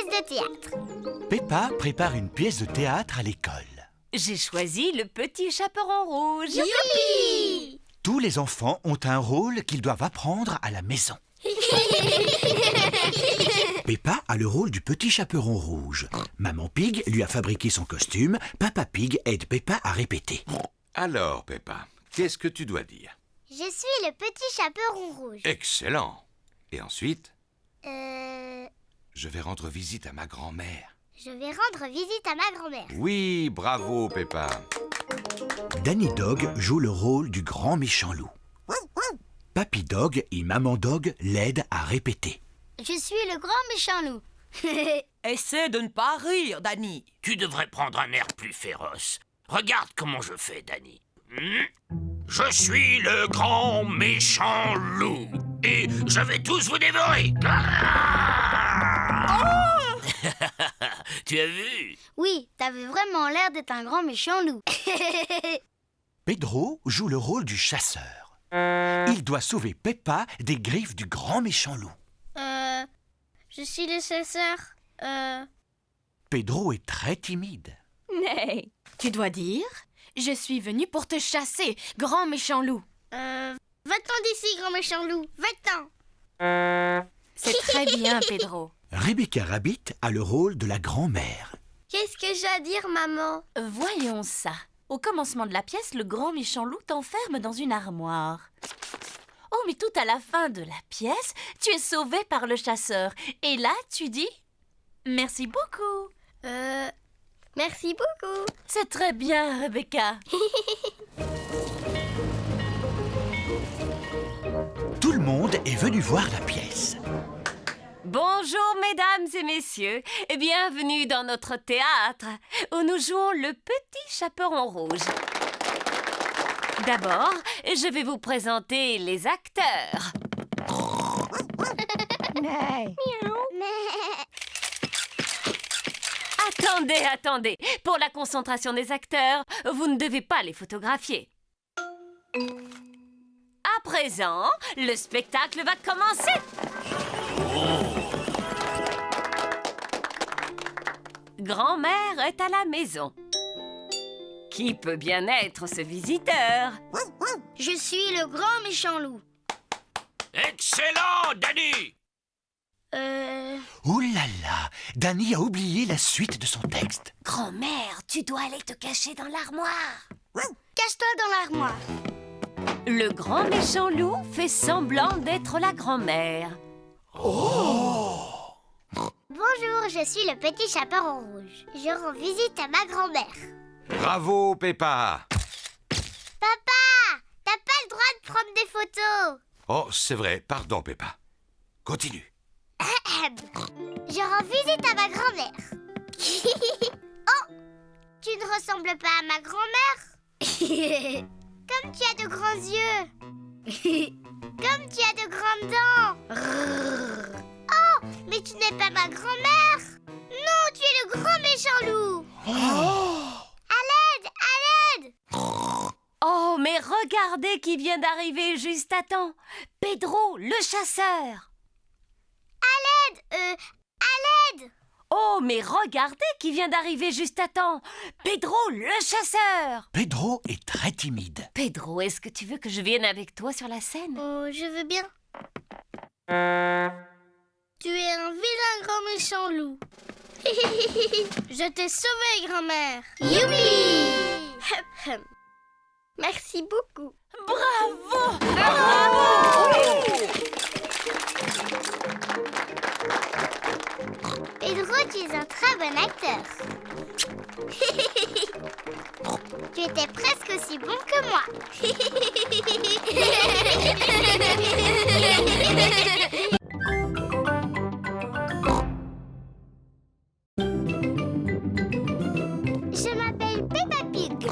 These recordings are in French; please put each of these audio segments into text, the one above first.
pièce de théâtre. Peppa prépare une pièce de théâtre à l'école. J'ai choisi le petit chaperon rouge. Youpi! Tous les enfants ont un rôle qu'ils doivent apprendre à la maison. Peppa a le rôle du petit chaperon rouge. Maman Pig lui a fabriqué son costume. Papa Pig aide Peppa à répéter. Alors, Peppa, qu'est-ce que tu dois dire? Je suis le petit chaperon rouge. Excellent. Et ensuite, Je je vais rendre visite à ma grand-mère. vais rendre visite à ma grand-mère. Oui, bravo, Peppa. Danny Dog joue le rôle du grand méchant loup. Papy Dog et Maman Dog l'aident à répéter. Je suis le grand méchant loup. Essaie de ne pas rire, Danny. Tu devrais prendre un air plus féroce. Regarde comment je fais, Danny. Je suis le grand méchant loup. Et je vais tous vous dévorer. Tu as vu? Oui, t'avais vraiment l'air d'être un grand méchant loup. Pedro joue le rôle du chasseur. Il doit sauver Peppa des griffes du grand méchant loup. Je suis le chasseur. Pedro est très timide. Nay, tu dois dire « Je suis venu pour te chasser, grand méchant loup Va-t'en d'ici, grand méchant loup. Va-t'en. » C'est très bien, Pedro. Rebecca Rabbit a le rôle de la grand-mère. Qu'est-ce que j'ai à dire, maman? Voyons ça. Au commencement de la pièce, le grand méchant loup t'enferme dans une armoire. Oh, mais tout à la fin de la pièce, tu es sauvé par le chasseur. Et là, tu dis « Merci beaucoup ». Merci beaucoup. C'est très bien, Rebecca. Tout le monde est venu voir la pièce. Bonjour, mesdames et messieurs, et bienvenue dans notre théâtre, où nous jouons le petit chaperon rouge. D'abord, je vais vous présenter les acteurs. Attendez. Pour la concentration des acteurs, vous ne devez pas les photographier. À présent, le spectacle va commencer. Grand-mère est à la maison. Qui peut bien être ce visiteur? Je suis le grand méchant loup. Excellent, Danny! Ouh là là, Danny a oublié la suite de son texte. Grand-mère, tu dois aller te cacher dans l'armoire. Cache-toi dans l'armoire. Le grand méchant loup fait semblant d'être la grand-mère. Bonjour, je suis le petit chaperon rouge. Je rends visite à ma grand-mère. Bravo, Peppa. Papa, t'as pas le droit de prendre des photos. Oh, c'est vrai, pardon, Peppa. Continue. Je rends visite à ma grand-mère. Oh, tu ne ressembles pas à ma grand-mère. Comme tu as de grands yeux. Comme tu as de grandes dents. Oh, mais tu n'es pas ma grand-mère. Non, tu es le grand méchant loup. À l'aide, à l'aide. Oh, mais regardez qui vient d'arriver juste à temps. Pedro, le chasseur. À l'aide. Oh, mais regardez qui vient d'arriver juste à temps. Pedro, le chasseur. Pedro est très timide. Pedro, est-ce que tu veux que je vienne avec toi sur la scène? Oh, je veux bien. Tu es un vilain grand méchant loup. Je t'ai sauvé, grand-mère. Youpi! Merci beaucoup. Bravo! Pedro, tu es un très bon acteur. Tu étais presque aussi bon que moi. Je m'appelle Peppa Pig.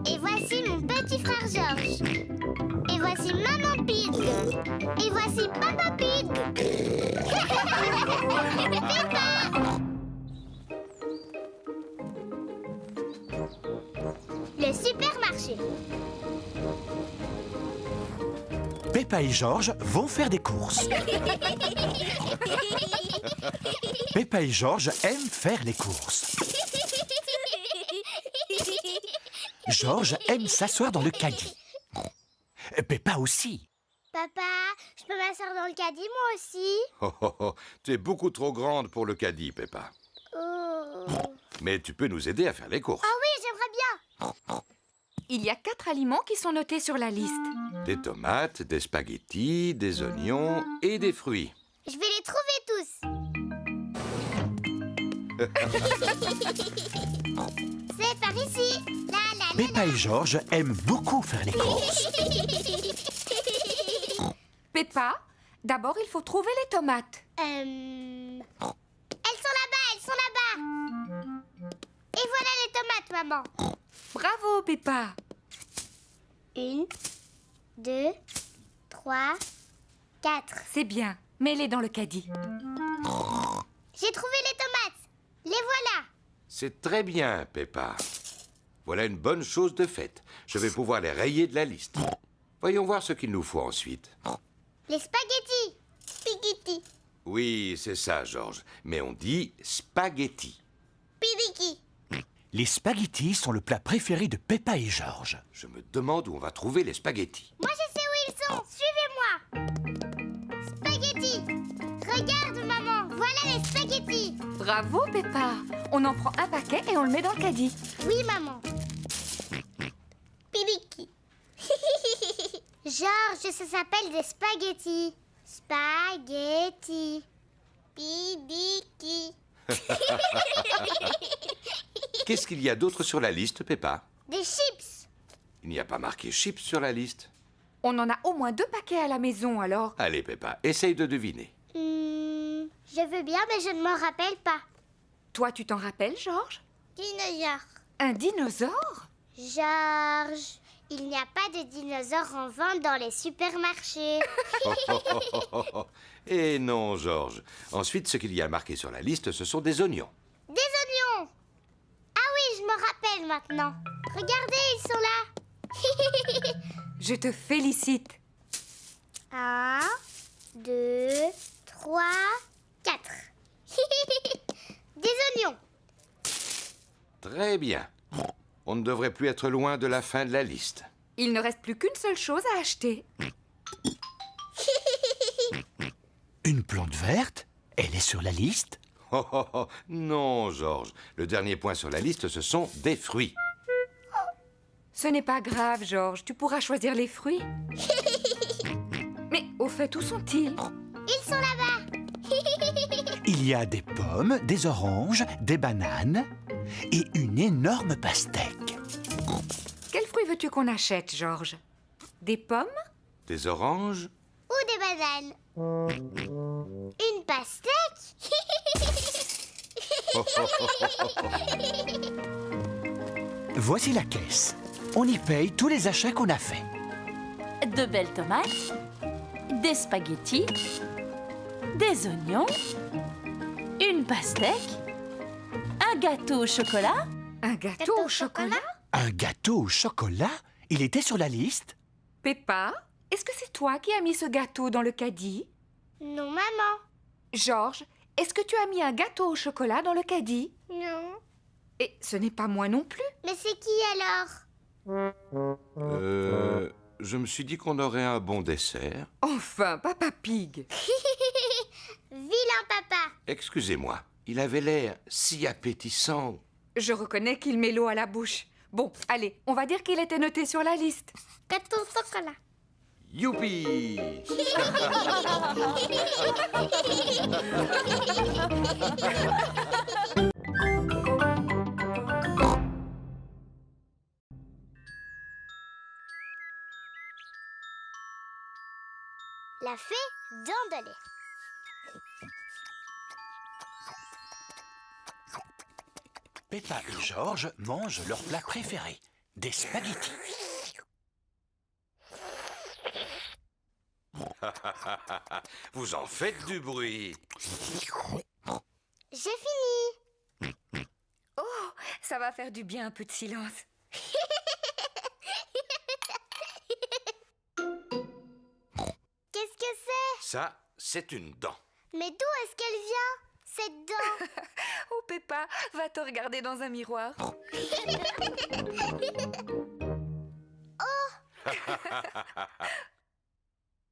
Et voici mon petit frère George. Et voici Maman Pig. Et voici Papa Pig. Peppa! Le supermarché. Peppa et George vont faire des courses. Peppa et George aiment faire les courses. George aime s'asseoir dans le caddie. Peppa aussi. Papa, je peux m'asseoir dans le caddie moi aussi? Oh, oh, oh, tu es beaucoup trop grande pour le caddie, Peppa. Oh. Mais tu peux nous aider à faire les courses. Ah oui, j'aimerais bien. Il y a 4 aliments qui sont notés sur la liste. Des tomates, des spaghettis, des oignons et des fruits. Je vais les trouver tous. C'est par ici. La la la. Peppa et George aiment beaucoup faire les courses. Peppa, d'abord il faut trouver les tomates. Elles sont là-bas, elles sont là-bas. Et voilà les tomates, maman. Bravo Peppa. 1, 2, 3, 4. C'est bien, mets-les dans le caddie. J'ai trouvé les tomates. Les voilà. C'est très bien, Peppa. Voilà une bonne chose de faite. Je vais pouvoir les rayer de la liste. Voyons voir ce qu'il nous faut ensuite. Les spaghettis. Spaghetti. Oui, c'est ça, George. Mais on dit spaghetti. Pidiki. Les spaghettis sont le plat préféré de Peppa et George. Je me demande où on va trouver les spaghettis. Moi, je sais où ils sont. Suivez-moi. Spaghettis. Regarde, maman. Voilà les spaghettis. Bravo Peppa. On en prend un paquet et on le met dans le caddie. Oui, maman. Pidiki. Georges, ça s'appelle des spaghettis. Spaghettis. Pidiki. Qu'est-ce qu'il y a d'autre sur la liste, Peppa? Des chips. Il n'y a pas marqué chips sur la liste. On en a au moins 2 paquets à la maison alors. Allez, Peppa, essaye de deviner. Je veux bien, mais je ne m'en rappelle pas. Toi tu t'en rappelles Georges? Dinosaure. Un dinosaure? Georges, il n'y a pas de dinosaures en vente dans les supermarchés. Eh non, George. Ensuite, ce qu'il y a marqué sur la liste, ce sont des oignons. Des oignons. Ah oui, je me rappelle maintenant. Regardez, ils sont là. Je te félicite. 1, 2, 3, 4. Des oignons. Très bien. On ne devrait plus être loin de la fin de la liste. Il ne reste plus qu'une seule chose à acheter. Une plante verte? Elle est sur la liste? Oh, oh, oh. Non, George. Le dernier point sur la liste, ce sont des fruits. Ce n'est pas grave Georges, tu pourras choisir les fruits. Mais au fait, où sont-ils? Ils sont là-bas. Il y a des pommes, des oranges, des bananes et une énorme pastèque. Quels fruits veux-tu qu'on achète, Georges? Des pommes? Des oranges? Ou des bananes. Une pastèque. Voici la caisse. On y paye tous les achats qu'on a faits. De belles tomates, des spaghettis, des oignons, une pastèque, un gâteau au chocolat. Un gâteau au chocolat? Un gâteau au chocolat? Il était sur la liste? Peppa, est-ce que c'est toi qui as mis ce gâteau dans le caddie? Non, maman. Georges, est-ce que tu as mis un gâteau au chocolat dans le caddie? Non. Et ce n'est pas moi non plus. Mais c'est qui alors? Je me suis dit qu'on aurait un bon dessert. Enfin, Papa Pig. Vilain papa. Excusez-moi, il avait l'air si appétissant. Je reconnais qu'il met l'eau à la bouche. Bon, allez, on va dire qu'il était noté sur la liste. Gâteau au chocolat. Youpi! La fée Dandelée. Peppa et George mangent leur plat préféré, des spaghettis. Vous en faites du bruit. J'ai fini. Oh, ça va faire du bien un peu de silence. Ça, c'est une dent. Mais d'où est-ce qu'elle vient, cette dent? Oh, Peppa, va te regarder dans un miroir.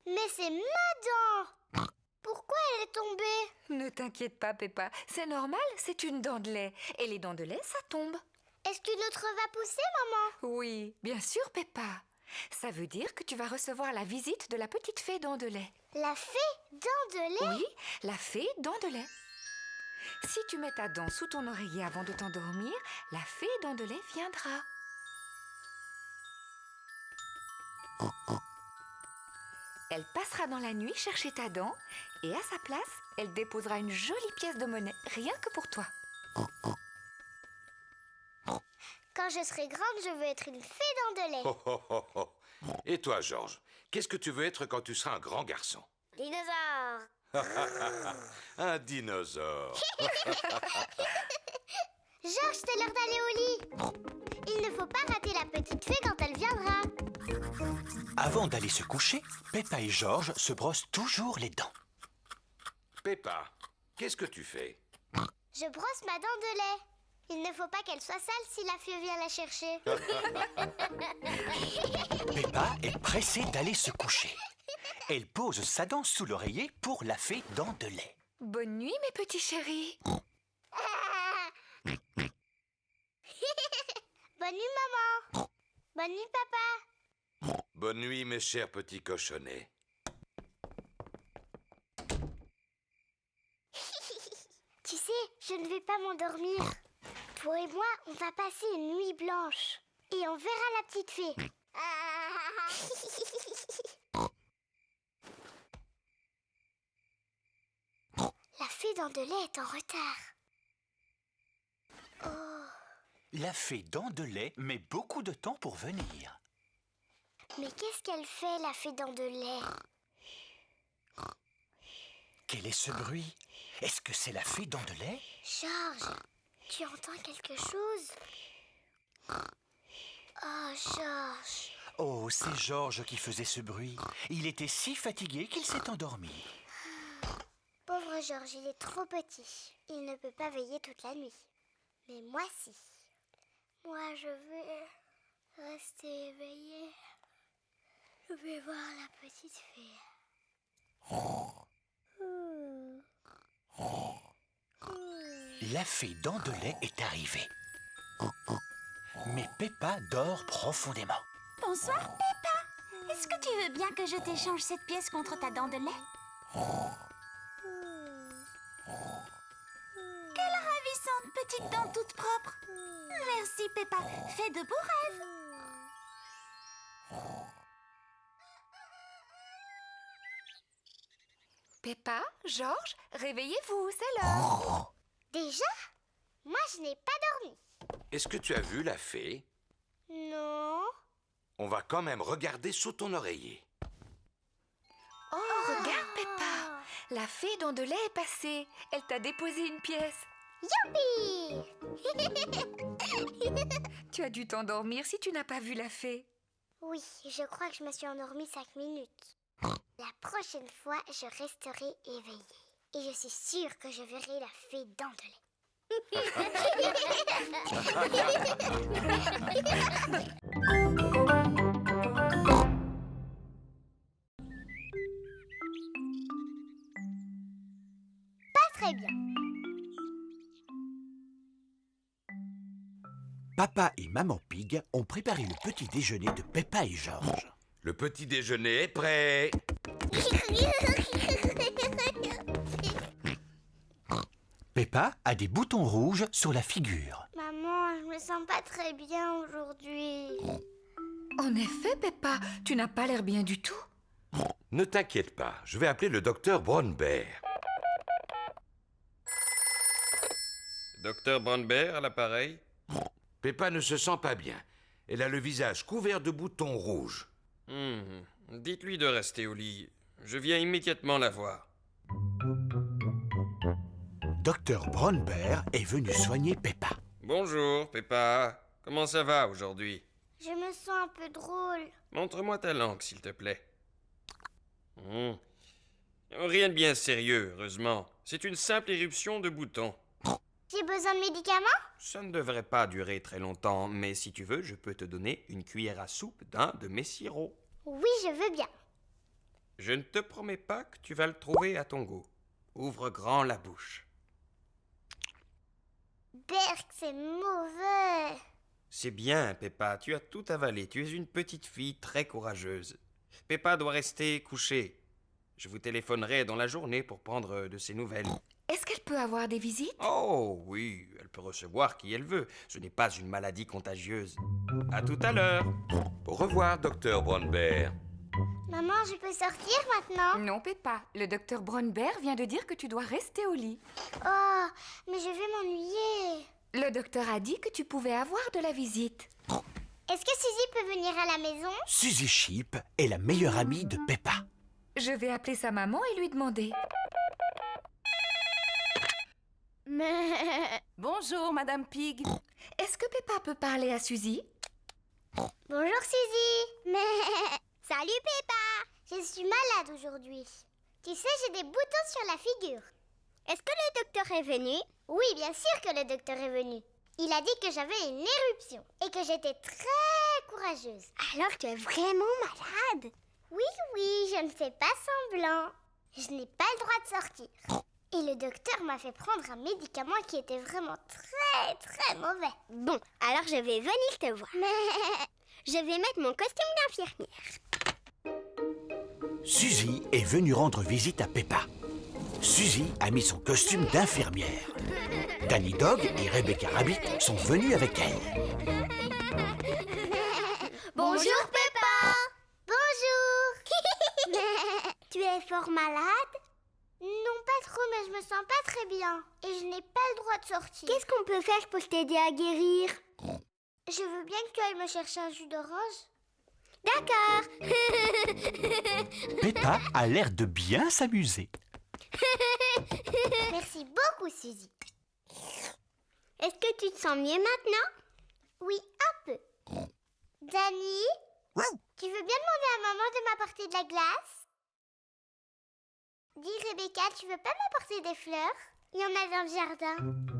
Mais c'est ma dent! Pourquoi elle est tombée? Ne t'inquiète pas, Peppa. C'est normal, c'est une dent de lait. Et les dents de lait, ça tombe. Est-ce qu'une autre va pousser, maman? Oui, bien sûr, Peppa. Ça veut dire que tu vas recevoir la visite de la petite fée dent de lait. La fée dent de lait? Oui, la fée dent de lait. Si tu mets ta dent sous ton oreiller avant de t'endormir, la fée dent de lait viendra. Elle passera dans la nuit chercher ta dent et à sa place, elle déposera une jolie pièce de monnaie, rien que pour toi. Quand je serai grande, je veux être une fée dent de lait. Oh, oh, oh, oh. Et toi, Georges, qu'est-ce que tu veux être quand tu seras un grand garçon? Dinosaure. Un dinosaure. Georges, c'est l'heure d'aller au lit. Il ne faut pas rater la petite fée quand elle viendra. Avant d'aller se coucher, Peppa et Georges se brossent toujours les dents. Peppa, qu'est-ce que tu fais? Je brosse ma dent de lait. Il ne faut pas qu'elle soit sale si la fée vient la chercher. Peppa est pressée d'aller se coucher. Elle pose sa dent sous l'oreiller pour la fée dent de lait. Bonne nuit, mes petits chéris. Bonne nuit, maman. Bonne nuit, papa. Bonne nuit, mes chers petits cochonnets. Tu sais, je ne vais pas m'endormir. Toi et moi, on va passer une nuit blanche. Et on verra la petite fée. La fée dent de lait est en retard. Oh, La fée dent de lait met beaucoup de temps pour venir. mais qu'est-ce qu'elle fait, la fée dent de lait? Quel est ce bruit? Est-ce que c'est la fée dent de lait? Georges, tu entends quelque chose? Oh, Georges. Oh, c'est Georges qui faisait ce bruit. Il était si fatigué qu'il s'est endormi. Pauvre Georges, il est trop petit. Il ne peut pas veiller toute la nuit. Mais moi, si. Moi, je vais rester éveillée. Je vais voir la petite fée. La fée dent de lait est arrivée. Mais Peppa dort profondément. Bonsoir, Peppa. Est-ce que tu veux bien que je t'échange cette pièce contre ta dent de lait? Quelle ravissante petite dent toute propre. Merci, Peppa. Fais de beaux rêves. Peppa, Georges, réveillez-vous, c'est l'heure. Déjà? Moi, je n'ai pas dormi. Est-ce que tu as vu la fée? Non. On va quand même regarder sous ton oreiller. Oh, regarde, Peppa. La fée dent de lait est passée. Elle t'a déposé une pièce. Youpi! Tu as dû t'endormir si tu n'as pas vu la fée. Oui, je crois que je me suis endormie 5 minutes. La prochaine fois, je resterai éveillée. Et je suis sûre que je verrai la fée dent de lait. Pas très bien. Papa et Maman Pig ont préparé le petit déjeuner de Peppa et Georges. Le petit déjeuner est prêt. Peppa a des boutons rouges sur la figure. Maman, je me sens pas très bien aujourd'hui. En effet, Peppa, tu n'as pas l'air bien du tout. Ne t'inquiète pas, je vais appeler le docteur Brownbear. Docteur Brownbear à l'appareil. Peppa ne se sent pas bien. Elle a le visage couvert de boutons rouges. Dites-lui de rester au lit. Je viens immédiatement la voir. Docteur Brownbear est venu soigner Peppa. Bonjour, Peppa. Comment ça va aujourd'hui? Je me sens un peu drôle. Montre-moi ta langue, s'il te plaît. Rien de bien sérieux, heureusement. C'est une simple éruption de boutons. J'ai besoin de médicaments? Ça ne devrait pas durer très longtemps, mais si tu veux, je peux te donner une cuillère à soupe d'un de mes sirops. Oui, je veux bien. Je ne te promets pas que tu vas le trouver à ton goût. Ouvre grand la bouche. Berk, c'est mauvais. C'est bien, Peppa, tu as tout avalé. Tu es une petite fille très courageuse. Peppa doit rester couchée. Je vous téléphonerai dans la journée pour prendre de ses nouvelles. Est-ce qu'elle peut avoir des visites? Oh oui, elle peut recevoir qui elle veut. Ce n'est pas une maladie contagieuse. À tout à l'heure. Au revoir, docteur Brownbear. Maman, je peux sortir maintenant? Non, Peppa. Le docteur Brownbear vient de dire que tu dois rester au lit. Oh, mais je vais m'ennuyer. Le docteur a dit que tu pouvais avoir de la visite. Est-ce que Suzy peut venir à la maison? Suzy Sheep est la meilleure amie de Peppa. Je vais appeler sa maman et lui demander. Bonjour, Madame Pig. Est-ce que Peppa peut parler à Suzy? Bonjour Suzy. Salut Peppa. Je suis malade aujourd'hui. Tu sais, j'ai des boutons sur la figure. Est-ce que le docteur est venu? Oui, bien sûr que le docteur est venu. Il a dit que j'avais une éruption et que j'étais très courageuse. Alors tu es vraiment malade? Oui, je ne fais pas semblant. Je n'ai pas le droit de sortir. Et le docteur m'a fait prendre un médicament qui était vraiment très mauvais. Bon, alors je vais venir te voir. Mais je vais mettre mon costume d'infirmière. Suzy est venue rendre visite à Peppa. Suzy a mis son costume d'infirmière. Danny Dog et Rebecca Rabbit sont venus avec elle. Bonjour Peppa. Bonjour. Tu es fort malade? Non, pas trop, mais je me sens pas très bien. Et je n'ai pas le droit de sortir. Qu'est-ce qu'on peut faire pour t'aider à guérir? Je veux bien que tu ailles me chercher un jus d'orange. D'accord. Peppa a l'air de bien s'amuser. Merci beaucoup, Suzy. Est-ce que tu te sens mieux maintenant? Oui, un peu. Danny, tu veux bien demander à maman de m'apporter de la glace? Dis Rebecca, tu veux pas m'apporter des fleurs? Il y en a dans le jardin.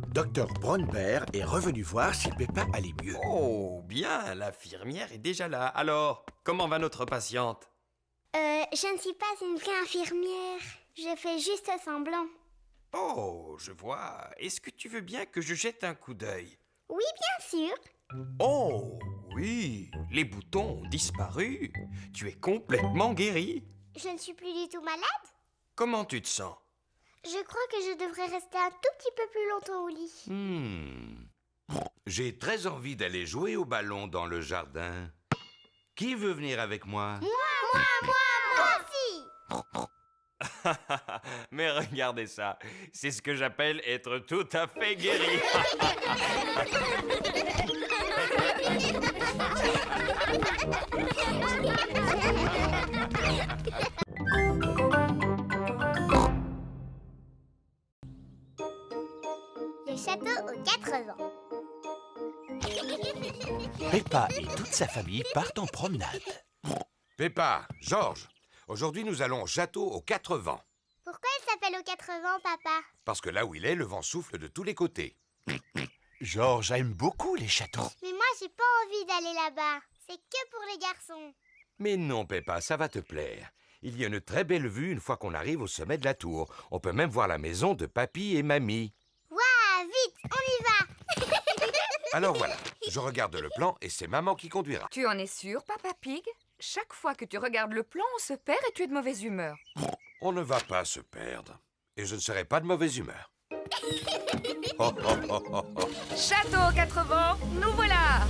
Dr Brownbear est revenu voir si Peppa allait mieux. Oh, bien, l'infirmière est déjà là. Alors, comment va notre patiente? Je ne suis pas une vraie infirmière. Je fais juste semblant. Oh, je vois. Est-ce que tu veux bien que je jette un coup d'œil? Oui, bien sûr. Oh, oui, les boutons ont disparu. Tu es complètement guérie. Je ne suis plus du tout malade. Comment tu te sens? Je crois que je devrais rester un tout petit peu plus longtemps au lit. J'ai très envie d'aller jouer au ballon dans le jardin. Qui veut venir avec moi? Moi aussi. Mais regardez ça, c'est ce que j'appelle être tout à fait guéri. Le château aux 4 ans. Peppa et toute sa famille partent en promenade. Peppa, Georges, aujourd'hui nous allons au château aux 4 vents. Pourquoi il s'appelle aux 4 vents, papa? Parce que là où il est, le vent souffle de tous les côtés. Georges aime beaucoup les châteaux. Mais moi, j'ai pas envie d'aller là-bas. C'est que pour les garçons. Mais non, Peppa, ça va te plaire. Il y a une très belle vue une fois qu'on arrive au sommet de la tour. On peut même voir la maison de papy et mamie. Waouh, vite, on y va. Alors voilà, je regarde le plan et c'est maman qui conduira. Tu en es sûr, Papa Pig? Chaque fois que tu regardes le plan, on se perd et tu es de mauvaise humeur. On ne va pas se perdre. Et je ne serai pas de mauvaise humeur. Oh, oh, oh, oh, oh. Château aux 4 vents, nous voilà!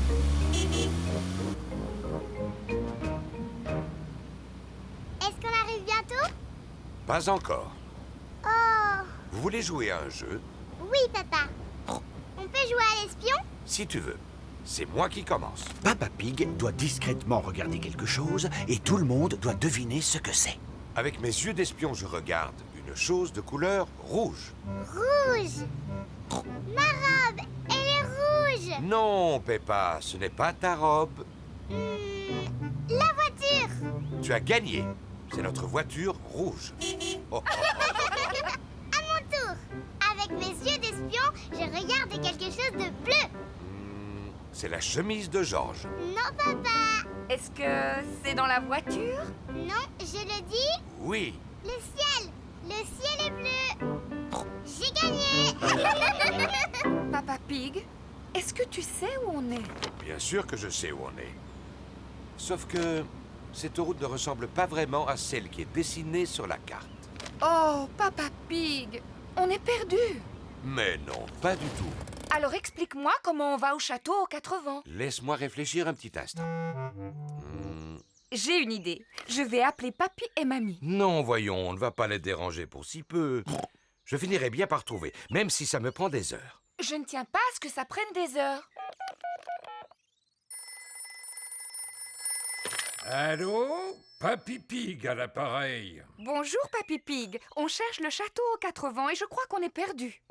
Est-ce qu'on arrive bientôt? Pas encore. Oh, Vous voulez jouer à un jeu? oui, papa. On peut jouer à l'espion? Si tu veux. C'est moi qui commence. Papa Pig doit discrètement regarder quelque chose et tout le monde doit deviner ce que c'est. Avec mes yeux d'espion, je regarde une chose de couleur rouge. Rouge. Ma robe, elle est rouge. Non, Peppa, ce n'est pas ta robe. La voiture. Tu as gagné. C'est notre voiture rouge. À mon tour. Avec mes yeux d'espion, je regarde quelque chose de bleu. C'est la chemise de Georges. Non, papa. Est-ce que c'est dans la voiture? Non, je le dis. Oui. Le ciel. Le ciel est bleu. J'ai gagné. Papa Pig, est-ce que tu sais où on est? Bien sûr que je sais où on est. Sauf que cette route ne ressemble pas vraiment à celle qui est dessinée sur la carte. Oh, Papa Pig, on est perdu. Mais non, pas du tout. Alors explique-moi comment on va au château aux 4 vents. Laisse-moi réfléchir un petit instant. J'ai une idée. Je vais appeler Papy et Mamie. Non, voyons, on ne va pas les déranger pour si peu. Je finirai bien par trouver, même si ça me prend des heures. Je ne tiens pas à ce que ça prenne des heures. Allô? Papy Pig à l'appareil. Bonjour, Papy Pig. On cherche le château aux 4 vents et je crois qu'on est perdu.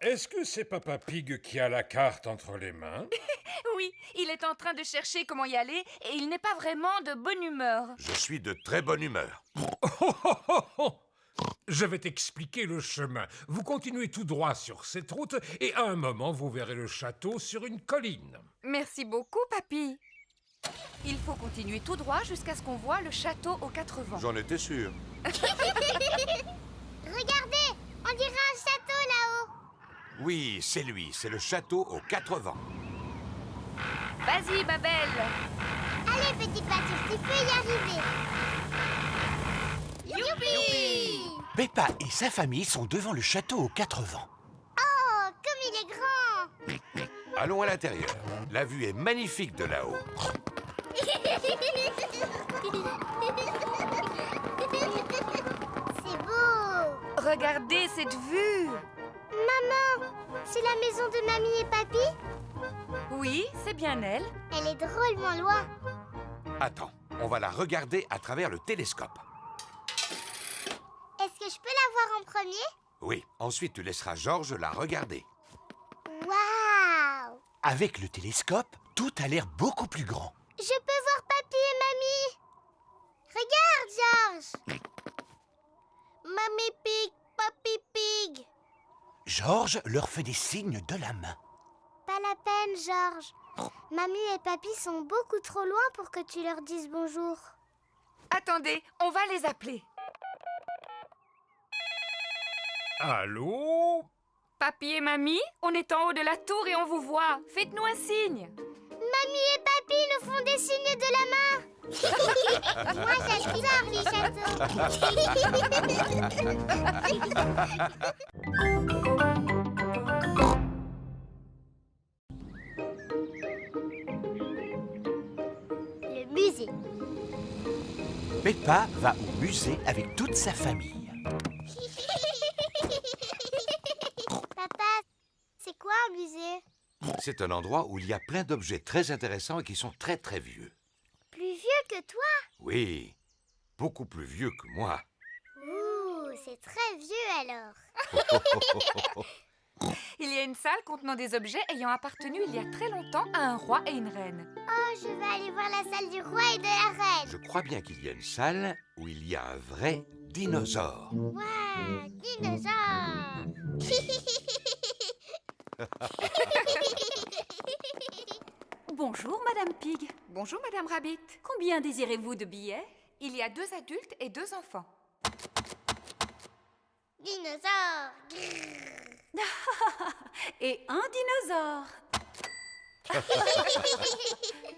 Est-ce que c'est Papa Pig qui a la carte entre les mains? Oui, il est en train de chercher comment y aller et il n'est pas vraiment de bonne humeur. Je suis de très bonne humeur. Je vais t'expliquer le chemin. Vous continuez tout droit sur cette route et à un moment, vous verrez le château sur une colline. Merci beaucoup, Papy. Il faut continuer tout droit jusqu'à ce qu'on voit le château aux 4 vents. J'en étais sûr. Regardez, on dirait un château là-haut. Oui, c'est lui, c'est le château aux 4 vents. Vas-y, Babel. Allez, petit pâture, tu peux y arriver. Youpi! Peppa et sa famille sont devant le château aux 4 vents. Oh, comme il est grand. Allons à l'intérieur. La vue est magnifique de là-haut. C'est beau. Regardez cette vue. Maman, c'est la maison de Mamie et Papy? Oui, c'est bien elle. Elle est drôlement loin. Attends, on va la regarder à travers le télescope. Est-ce que je peux la voir en premier? Oui, ensuite tu laisseras Georges la regarder. Waouh! Avec le télescope, tout a l'air beaucoup plus grand. Je peux voir Papy et Mamie. Regarde, Georges. Mamie Pig, Papy Pig. Georges leur fait des signes de la main. Pas la peine, Georges. Mamie et Papy sont beaucoup trop loin pour que tu leur dises bonjour. Attendez, on va les appeler. Allô? Papy et Mamie, on est en haut de la tour et on vous voit. Faites-nous un signe. Mamie et Papy nous font des signes de la main. Moi, j'adore les châteaux. Le musée. Peppa va au musée avec toute sa famille. Papa, c'est quoi un musée? C'est un endroit où il y a plein d'objets très intéressants et qui sont très très vieux. Plus vieux que toi? Oui, beaucoup plus vieux que moi. Ouh, c'est très vieux alors. Il y a une salle contenant des objets ayant appartenu il y a très longtemps à un roi et une reine. Oh, je vais aller voir la salle du roi et de la reine. Je crois bien qu'il y a une salle où il y a un vrai dinosaure. Waouh, dinosaure. Bonjour, Madame Pig. Bonjour, Madame Rabbit. Combien désirez-vous de billets? Il y a 2 adultes et 2 enfants. Dinosaure. Et un dinosaure.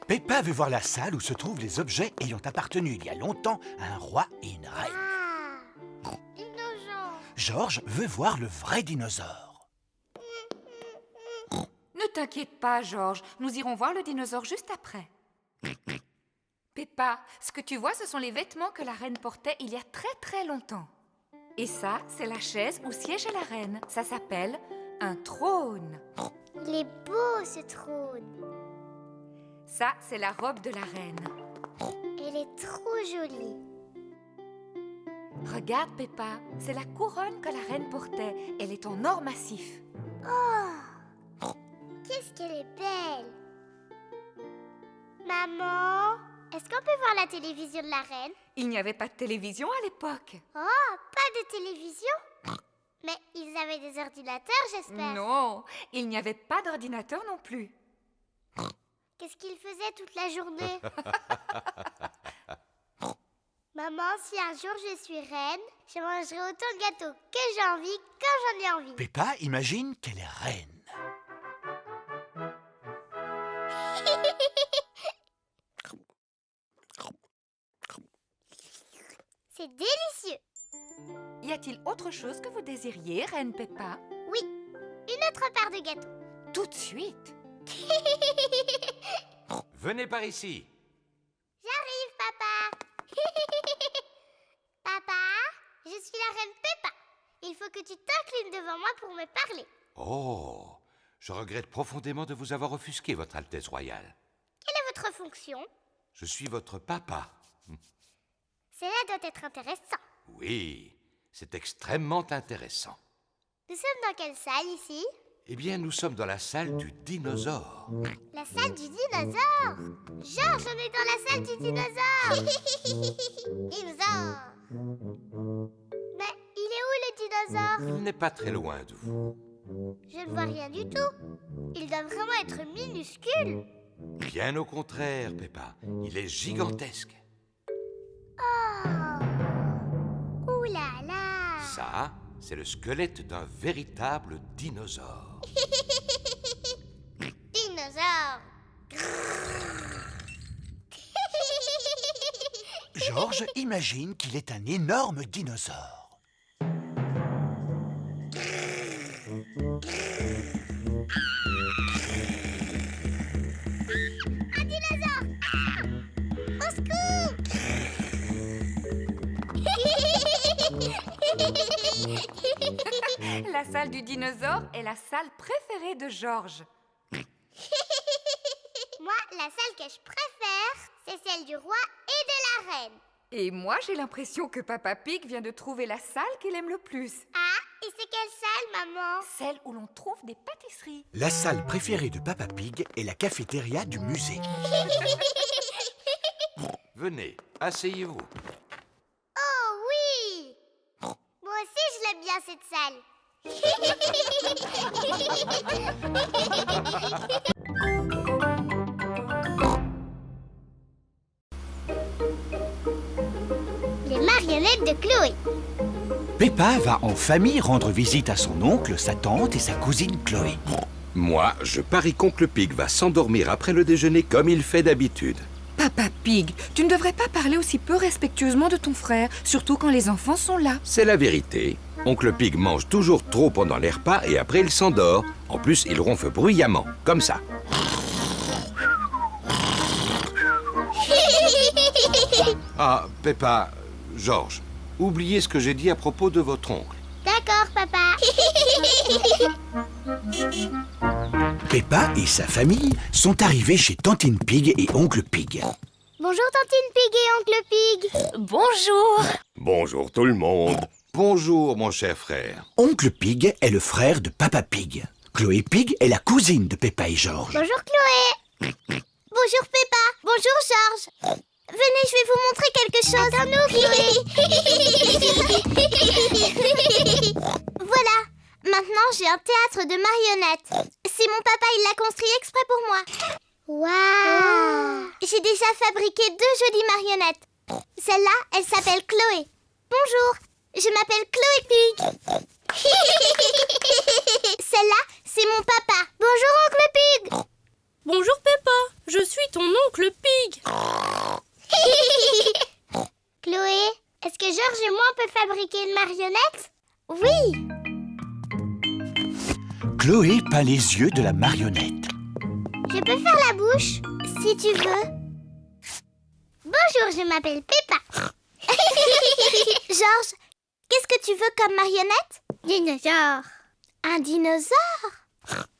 Peppa veut voir la salle où se trouvent les objets ayant appartenu il y a longtemps à un roi et une reine. Ah, dinosaure. Georges veut voir le vrai dinosaure. Ne t'inquiète pas, Georges. Nous irons voir le dinosaure juste après. Peppa, ce que tu vois, ce sont les vêtements que la reine portait il y a très très longtemps. Et ça, c'est la chaise où siégeait la reine. Ça s'appelle un trône. Il est beau ce trône. Ça, c'est la robe de la reine. Elle est trop jolie. Regarde, Peppa, c'est la couronne que la reine portait. Elle est en or massif. Oh, qu'est-ce qu'elle est belle. Maman, Est-ce qu'on peut voir la télévision de la reine? Il n'y avait pas de télévision à l'époque. Oh, pas de télévision? Mais ils avaient des ordinateurs, j'espère. Non, il n'y avait pas d'ordinateur non plus. Qu'est-ce qu'ils faisaient toute la journée? Maman, si un jour je suis reine, je mangerai autant de gâteaux que j'ai envie quand j'en ai envie. Peppa imagine qu'elle est reine. C'est délicieux. Y a-t-il autre chose que vous désiriez, Reine Peppa? Oui, une autre part de gâteau. Tout de suite. Venez par ici. J'arrive, papa. Papa, je suis la reine Peppa. Il faut que tu t'inclines devant moi pour me parler. Oh, je regrette profondément de vous avoir offusqué, Votre Altesse Royale. Quelle est votre fonction? Je suis votre papa. Cela doit être intéressant. Oui, c'est extrêmement intéressant. Nous sommes dans quelle salle ici? Eh bien, nous sommes dans la salle du dinosaure. La salle du dinosaure. Georges, on est dans la salle du dinosaure. Dinosaure. Mais il est où le dinosaure? Il n'est pas très loin de vous. Je ne vois rien du tout. Il doit vraiment être minuscule. Bien au contraire, Peppa. Il est gigantesque. Oh. Ouh là là. Ça, c'est le squelette d'un véritable dinosaure. Dinosaure. Georges imagine qu'il est un énorme dinosaure. Un dinosaure. Au secours. La salle du dinosaure est la salle préférée de Georges. Moi, la salle que je préfère, c'est celle du roi et de la reine. Et moi, j'ai l'impression que Papa Pig vient de trouver la salle qu'il aime le plus. Ah, et c'est quelle salle, maman? Celle où l'on trouve des pâtisseries. La salle préférée de Peppa Pig est la cafétéria du musée. Venez, asseyez-vous. Oh oui! Moi aussi, je l'aime bien, cette salle. Les marionnettes de Chloé. Peppa va en famille rendre visite à son oncle, sa tante et sa cousine Chloé. Moi, je parie qu'Oncle Pig va s'endormir après le déjeuner comme il fait d'habitude. Papa Pig, tu ne devrais pas parler aussi peu respectueusement de ton frère, surtout quand les enfants sont là. C'est la vérité. Oncle Pig mange toujours trop pendant les repas et après il s'endort. En plus, il ronfle bruyamment, comme ça. Ah, Peppa, Georges, oubliez ce que j'ai dit à propos de votre oncle. D'accord, papa. Peppa et sa famille sont arrivés chez Tantine Pig et Oncle Pig. Bonjour, Tantine Pig et Oncle Pig. Bonjour. Bonjour tout le monde. Bonjour, mon cher frère. Oncle Pig est le frère de Papa Pig. Chloé Pig est la cousine de Peppa et Georges. Bonjour, Chloé. Bonjour, Peppa. Bonjour, Georges. Venez, je vais vous montrer quelque chose. Attends-nous, Chloé. Voilà. Maintenant, j'ai un théâtre de marionnettes. C'est mon papa, il l'a construit exprès pour moi. Waouh! J'ai déjà fabriqué 2 jolies marionnettes. Celle-là, elle s'appelle Chloé. Bonjour, je m'appelle Chloé Pig. Celle-là, c'est mon papa. Bonjour, Oncle Pig. Bonjour Peppa, je suis ton oncle Pig. Chloé, est-ce que Georges et moi on peut fabriquer une marionnette? Oui. Chloé peint les yeux de la marionnette. Je peux faire la bouche, si tu veux. Bonjour, je m'appelle Peppa. Georges, qu'est-ce que tu veux comme marionnette? Dinosaure. Un dinosaure?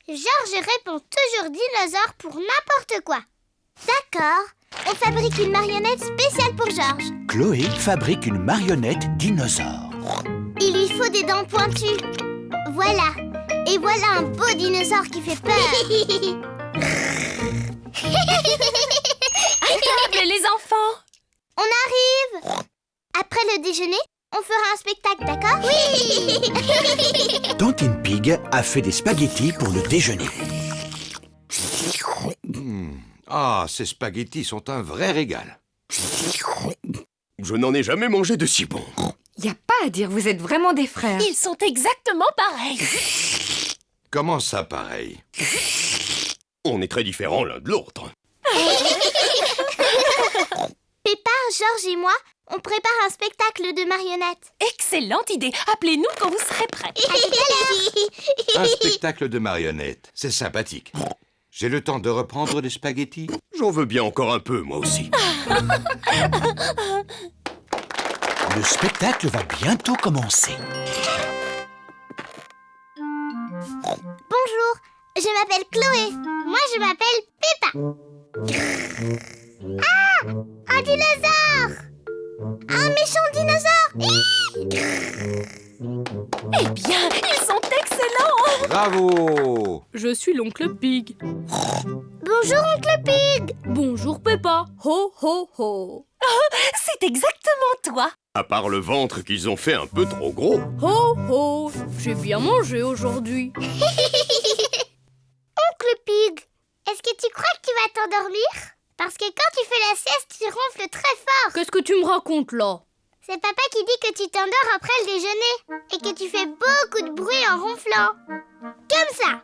Georges répond toujours dinosaure pour n'importe quoi. D'accord, on fabrique une marionnette spéciale pour Georges. Chloé fabrique une marionnette dinosaure. Il lui faut des dents pointues. Voilà. Et voilà un beau dinosaure qui fait peur. Appelez les enfants. On arrive. Après le déjeuner, on fera un spectacle, d'accord? Oui. Tantine Pig a fait des spaghettis pour le déjeuner. Ah, ces spaghettis sont un vrai régal. Je n'en ai jamais mangé de si bon. Y a pas à dire, vous êtes vraiment des frères. Ils sont exactement pareils. Comment ça, pareil? On est très différents l'un de l'autre. Peppa, Georges et moi, on prépare un spectacle de marionnettes. Excellente idée. Appelez-nous quand vous serez prêts. Un spectacle de marionnettes, c'est sympathique. J'ai le temps de reprendre les spaghettis? J'en veux bien encore un peu, moi aussi. Le spectacle va bientôt commencer. Bonjour, je m'appelle Chloé. Moi, je m'appelle Peppa. Ah, un dinosaure! Un méchant dinosaure! Eh bien, ils sont excellents. Bravo! Je suis l'oncle Pig. Bonjour, oncle Pig. Bonjour Peppa. Ho ho ho. C'est exactement toi. À part le ventre qu'ils ont fait un peu trop gros. Ho ho. J'ai bien mangé aujourd'hui. Oncle Pig, est-ce que tu crois que tu vas t'endormir? Parce que quand tu fais la sieste, tu ronfles très fort. Qu'est-ce que tu me racontes là? C'est papa qui dit que tu t'endors après le déjeuner et que tu fais beaucoup de bruit en ronflant. Comme ça.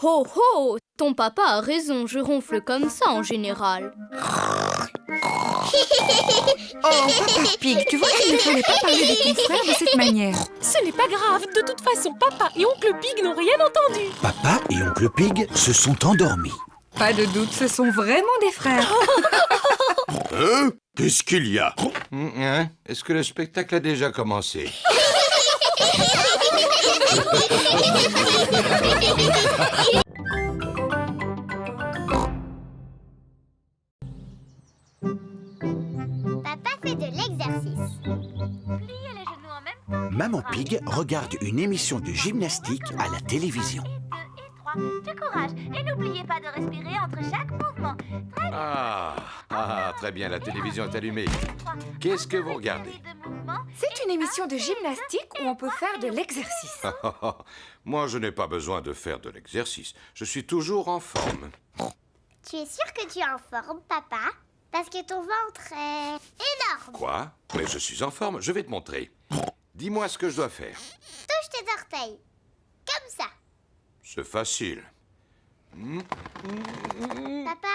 Oh ho ho. Ton papa a raison, je ronfle comme ça en général. Oh, Papa Pig, tu vois qu'il ne fallait pas parler de ton frère de cette manière. Ce n'est pas grave, de toute façon, papa et oncle Pig n'ont rien entendu. Papa et oncle Pig se sont endormis. Pas de doute, ce sont vraiment des frères. Hein? Qu'est-ce qu'il y a? Hein? Est-ce que le spectacle a déjà commencé? Papa fait de l'exercice. Pliez les genoux en même temps. Maman Pig regarde une émission de gymnastique à la télévision. 1, 2 et 3. Du courage. Et n'oubliez pas de respirer entre chaque mouvement. Très bien. Très bien, la télévision est allumée. Qu'est-ce que vous regardez? C'est une émission de gymnastique où on peut faire de l'exercice. Moi, je n'ai pas besoin de faire de l'exercice. Je suis toujours en forme. Tu es sûr que tu es en forme, papa? Parce que ton ventre est énorme. Quoi? Mais je suis en forme, je vais te montrer. Dis-moi ce que je dois faire. Touche tes orteils. Comme ça. C'est facile. Papa,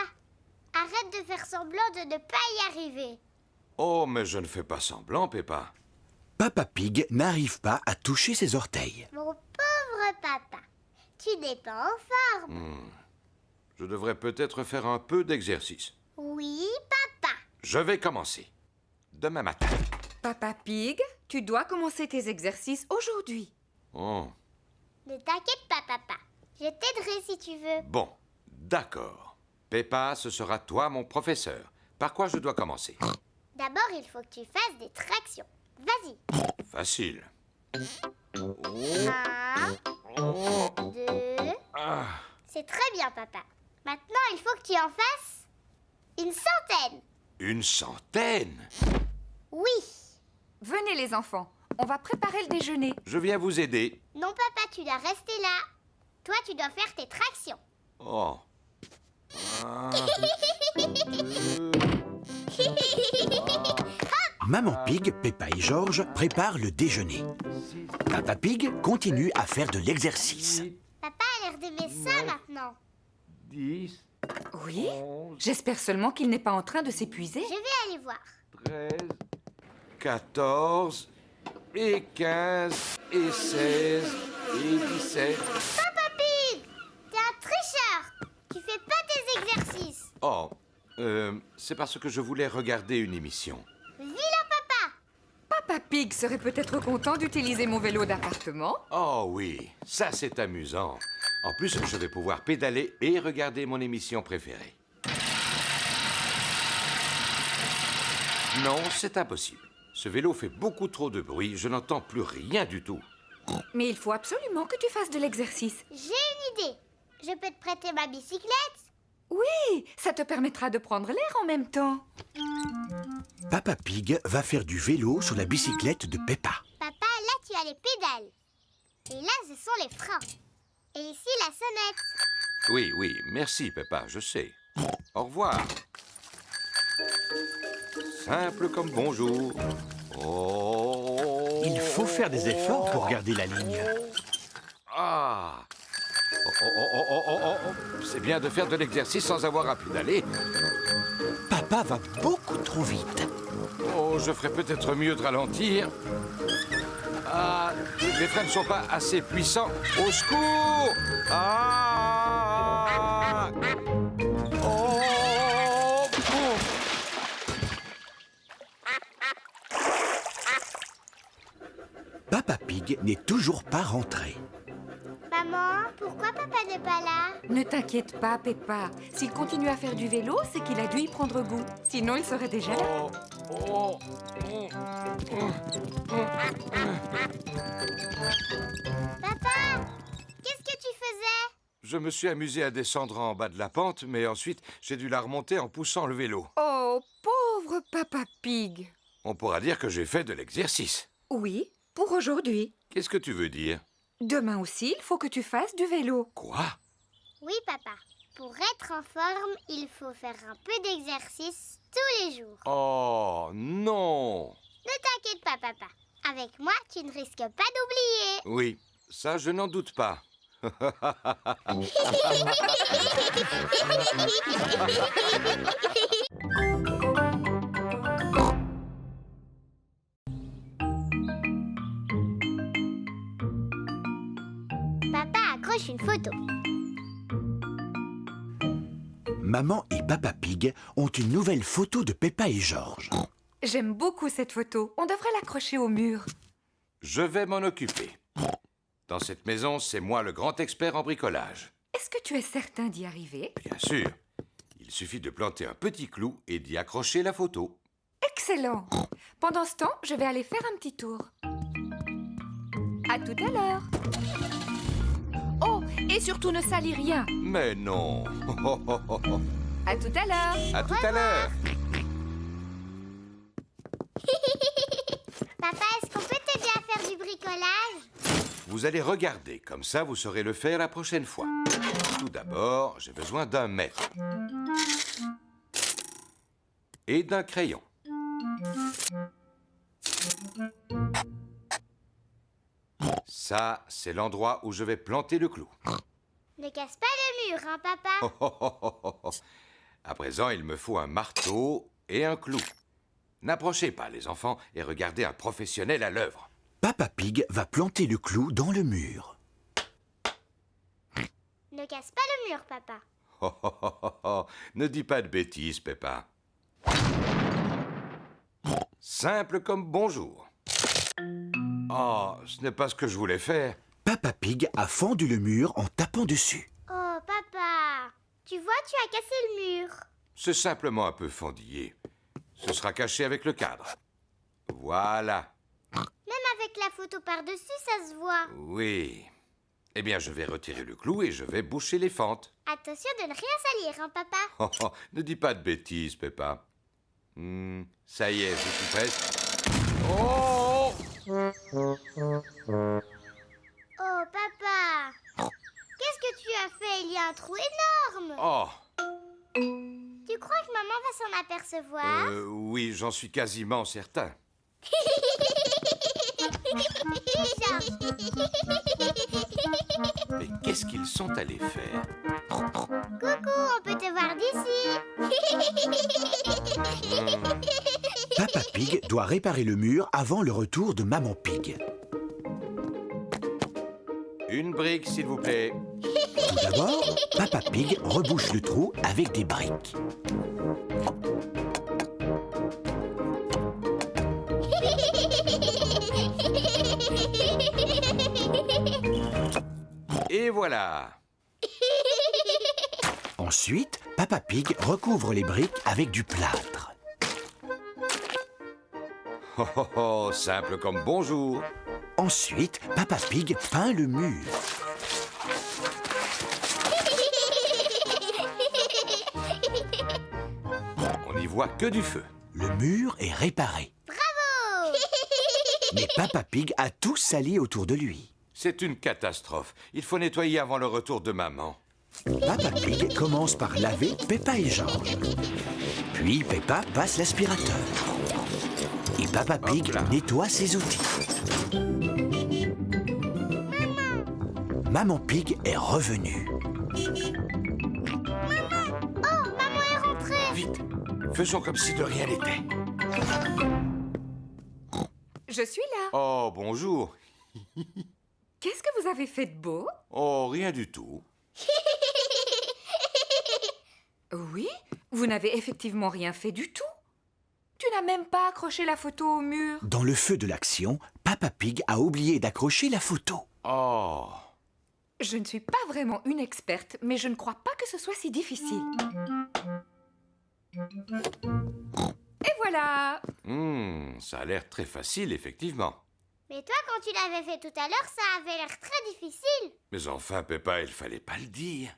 arrête de faire semblant de ne pas y arriver. Oh, mais je ne fais pas semblant, Peppa. Papa Pig n'arrive pas à toucher ses orteils. Mon pauvre papa, tu n'es pas en forme. Je devrais peut-être faire un peu d'exercice. Oui, papa. Je vais commencer. Demain matin. Papa Pig, tu dois commencer tes exercices aujourd'hui. Oh, Ne t'inquiète pas, papa. Je t'aiderai si tu veux. bon, d'accord. Peppa, ce sera toi mon professeur. Par quoi je dois commencer? D'abord, il faut que tu fasses des tractions. Vas-y. Facile. 1, 2. Ah, C'est très bien, papa. Maintenant, il faut que tu en fasses une centaine. une centaine? Oui. Venez les enfants, on va préparer le déjeuner. Je viens vous aider. Non, papa, tu dois rester là. Toi, tu dois faire tes tractions. Oh. Un, Maman Pig, Peppa et Georges préparent le déjeuner. Papa Pig continue à faire de l'exercice. Papa a l'air d'aimer ça maintenant. 10, Oui? J'espère seulement qu'il n'est pas en train de s'épuiser. Je vais aller voir. 13, 14, et 15, et 16, et 17. Papa Pig, t'es un tricheur. Tu fais pas tes exercices. Oh, c'est parce que je voulais regarder une émission. Vilain papa. Papa Pig serait peut-être content d'utiliser mon vélo d'appartement. Oh oui, ça c'est amusant. En plus, je vais pouvoir pédaler et regarder mon émission préférée. Non, c'est impossible. Ce vélo fait beaucoup trop de bruit, je n'entends plus rien du tout. Mais il faut absolument que tu fasses de l'exercice. J'ai une idée. Je peux te prêter ma bicyclette? Oui, ça te permettra de prendre l'air en même temps. Papa Pig va faire du vélo sur la bicyclette de Peppa. Papa, là tu as les pédales. Et là ce sont les freins. Et ici la sonnette. Oui, oui, merci, Peppa, je sais. Au revoir. Simple comme bonjour. Oh. Il faut faire des efforts pour garder la ligne. Ah. C'est bien de faire de l'exercice sans avoir à pédaler. Papa va beaucoup trop vite. Oh, je ferais peut-être mieux de ralentir. Ah, les freins ne sont pas assez puissants. Au secours! Ah! Oh! Papa Pig n'est toujours pas rentré. Maman, pourquoi papa n'est pas là? Ne t'inquiète pas, Peppa. S'il continue à faire du vélo, c'est qu'il a dû y prendre goût. Sinon, il serait déjà là. Papa, qu'est-ce que tu faisais? Je me suis amusé à descendre en bas de la pente, mais ensuite, j'ai dû la remonter en poussant le vélo. Oh, pauvre Papa Pig. On pourra dire que j'ai fait de l'exercice. Oui, pour aujourd'hui. Qu'est-ce que tu veux dire? Demain aussi, il faut que tu fasses du vélo. Quoi? Oui, papa. Pour être en forme, il faut faire un peu d'exercice tous les jours. Oh, non! Ne t'inquiète pas, papa. Avec moi, tu ne risques pas d'oublier. Oui, ça, je n'en doute pas. Papa accroche une photo. Maman et Papa Pig ont une nouvelle photo de Peppa et George. J'aime beaucoup cette photo. On devrait l'accrocher au mur. Je vais m'en occuper. Dans cette maison, c'est moi le grand expert en bricolage. Est-ce que tu es certain d'y arriver? Bien sûr. Il suffit de planter un petit clou et d'y accrocher la photo. Excellent. Pendant ce temps, je vais aller faire un petit tour. À tout à l'heure. Oh, et surtout ne salis rien. Mais non. À tout à l'heure. À tout à l'heure. Papa, est-ce qu'on peut t'aider à faire du bricolage? Vous allez regarder, comme ça vous saurez le faire la prochaine fois. Tout d'abord, j'ai besoin d'un mètre. Et d'un crayon. Ça, c'est l'endroit où je vais planter le clou. Ne casse pas le mur, hein, papa? À présent, il me faut un marteau et un clou. N'approchez pas, les enfants, et regardez un professionnel à l'œuvre. Papa Pig va planter le clou dans le mur. Ne casse pas le mur, papa. Ne dis pas de bêtises, Peppa. Simple comme bonjour. Oh, ce n'est pas ce que je voulais faire. Papa Pig a fendu le mur en tapant dessus. Oh, papa, tu vois, tu as cassé le mur. C'est simplement un peu fendillé. Ce sera caché avec le cadre. Voilà. Même avec la photo par-dessus, ça se voit. Oui. Eh bien, je vais retirer le clou et je vais boucher les fentes. Attention de ne rien salir, hein, papa? Ne dis pas de bêtises, Peppa. Ça y est, je suis prête. Oh! Oh, papa! Qu'est-ce que tu as fait? Il y a un trou énorme! Oh! Tu crois que maman va s'en apercevoir? Oui, j'en suis quasiment certain. Mais qu'est-ce qu'ils sont allés faire? Coucou, on peut te voir d'ici. Papa Pig doit réparer le mur avant le retour de Maman Pig. Une brique, s'il vous plaît. Tout d'abord, Papa Pig rebouche le trou avec des briques. Et voilà. Ensuite, Papa Pig recouvre les briques avec du plâtre. Simple comme bonjour. Ensuite, Papa Pig peint le mur. On n'y voit que du feu. Le mur est réparé. Bravo! Mais Papa Pig a tout sali autour de lui. C'est une catastrophe. Il faut nettoyer avant le retour de maman. Papa Pig commence par laver Peppa et George. Puis Peppa passe l'aspirateur. Et Papa Pig nettoie ses outils. Maman Pig est revenue. Oh, maman est rentrée! Vite, faisons comme si de rien n'était. Je suis là. Oh, bonjour. Qu'est-ce que vous avez fait de beau? Oh, rien du tout. Oui, vous n'avez effectivement rien fait du tout. Tu n'as même pas accroché la photo au mur. Dans le feu de l'action, Papa Pig a oublié d'accrocher la photo. Oh. Je ne suis pas vraiment une experte, mais je ne crois pas que ce soit si difficile. Et voilà! Ça a l'air très facile, effectivement. Mais toi, quand tu l'avais fait tout à l'heure, ça avait l'air très difficile. Mais enfin, Peppa, il fallait pas le dire.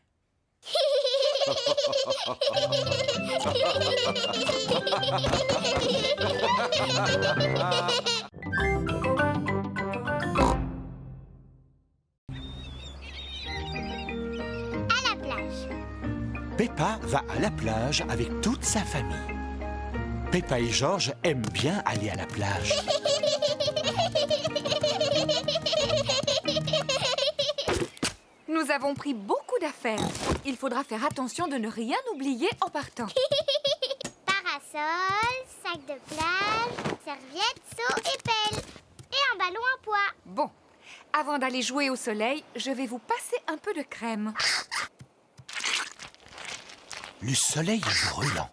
À la plage. Peppa va à la plage avec toute sa famille. Peppa et George aiment bien aller à la plage. Nous avons pris beaucoup d'affaires. Il faudra faire attention de ne rien oublier en partant. Parasol, sac de plage, serviette, seau et pelle. Et un ballon à pois. Bon, avant d'aller jouer au soleil, je vais vous passer un peu de crème. Le soleil est brûlant.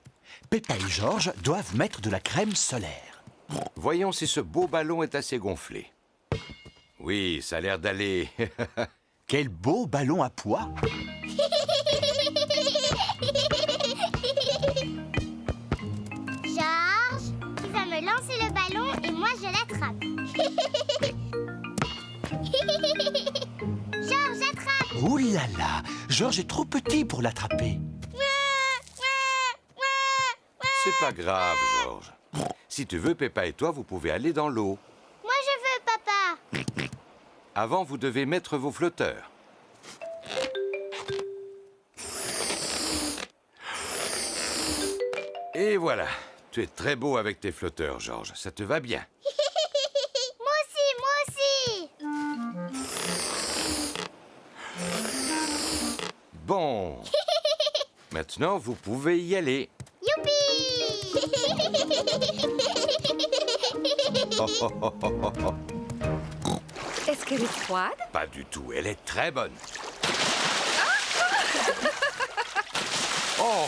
Peppa et George doivent mettre de la crème solaire. Voyons si ce beau ballon est assez gonflé. Oui, ça a l'air d'aller. Quel beau ballon à pois! Georges, tu vas me lancer le ballon et moi je l'attrape. Georges, attrape! Ouh là là! George est trop petit pour l'attraper. C'est pas grave, George. Si tu veux, Peppa et toi, vous pouvez aller dans l'eau. Moi je veux, papa. Avant, vous devez mettre vos flotteurs. Et voilà. Tu es très beau avec tes flotteurs, George. Ça te va bien. Moi aussi. Bon. Maintenant, vous pouvez y aller. Youpi! Oh, oh, oh, oh, oh, oh. Est-ce qu'elle est froide? Pas du tout. Elle est très bonne. Oh!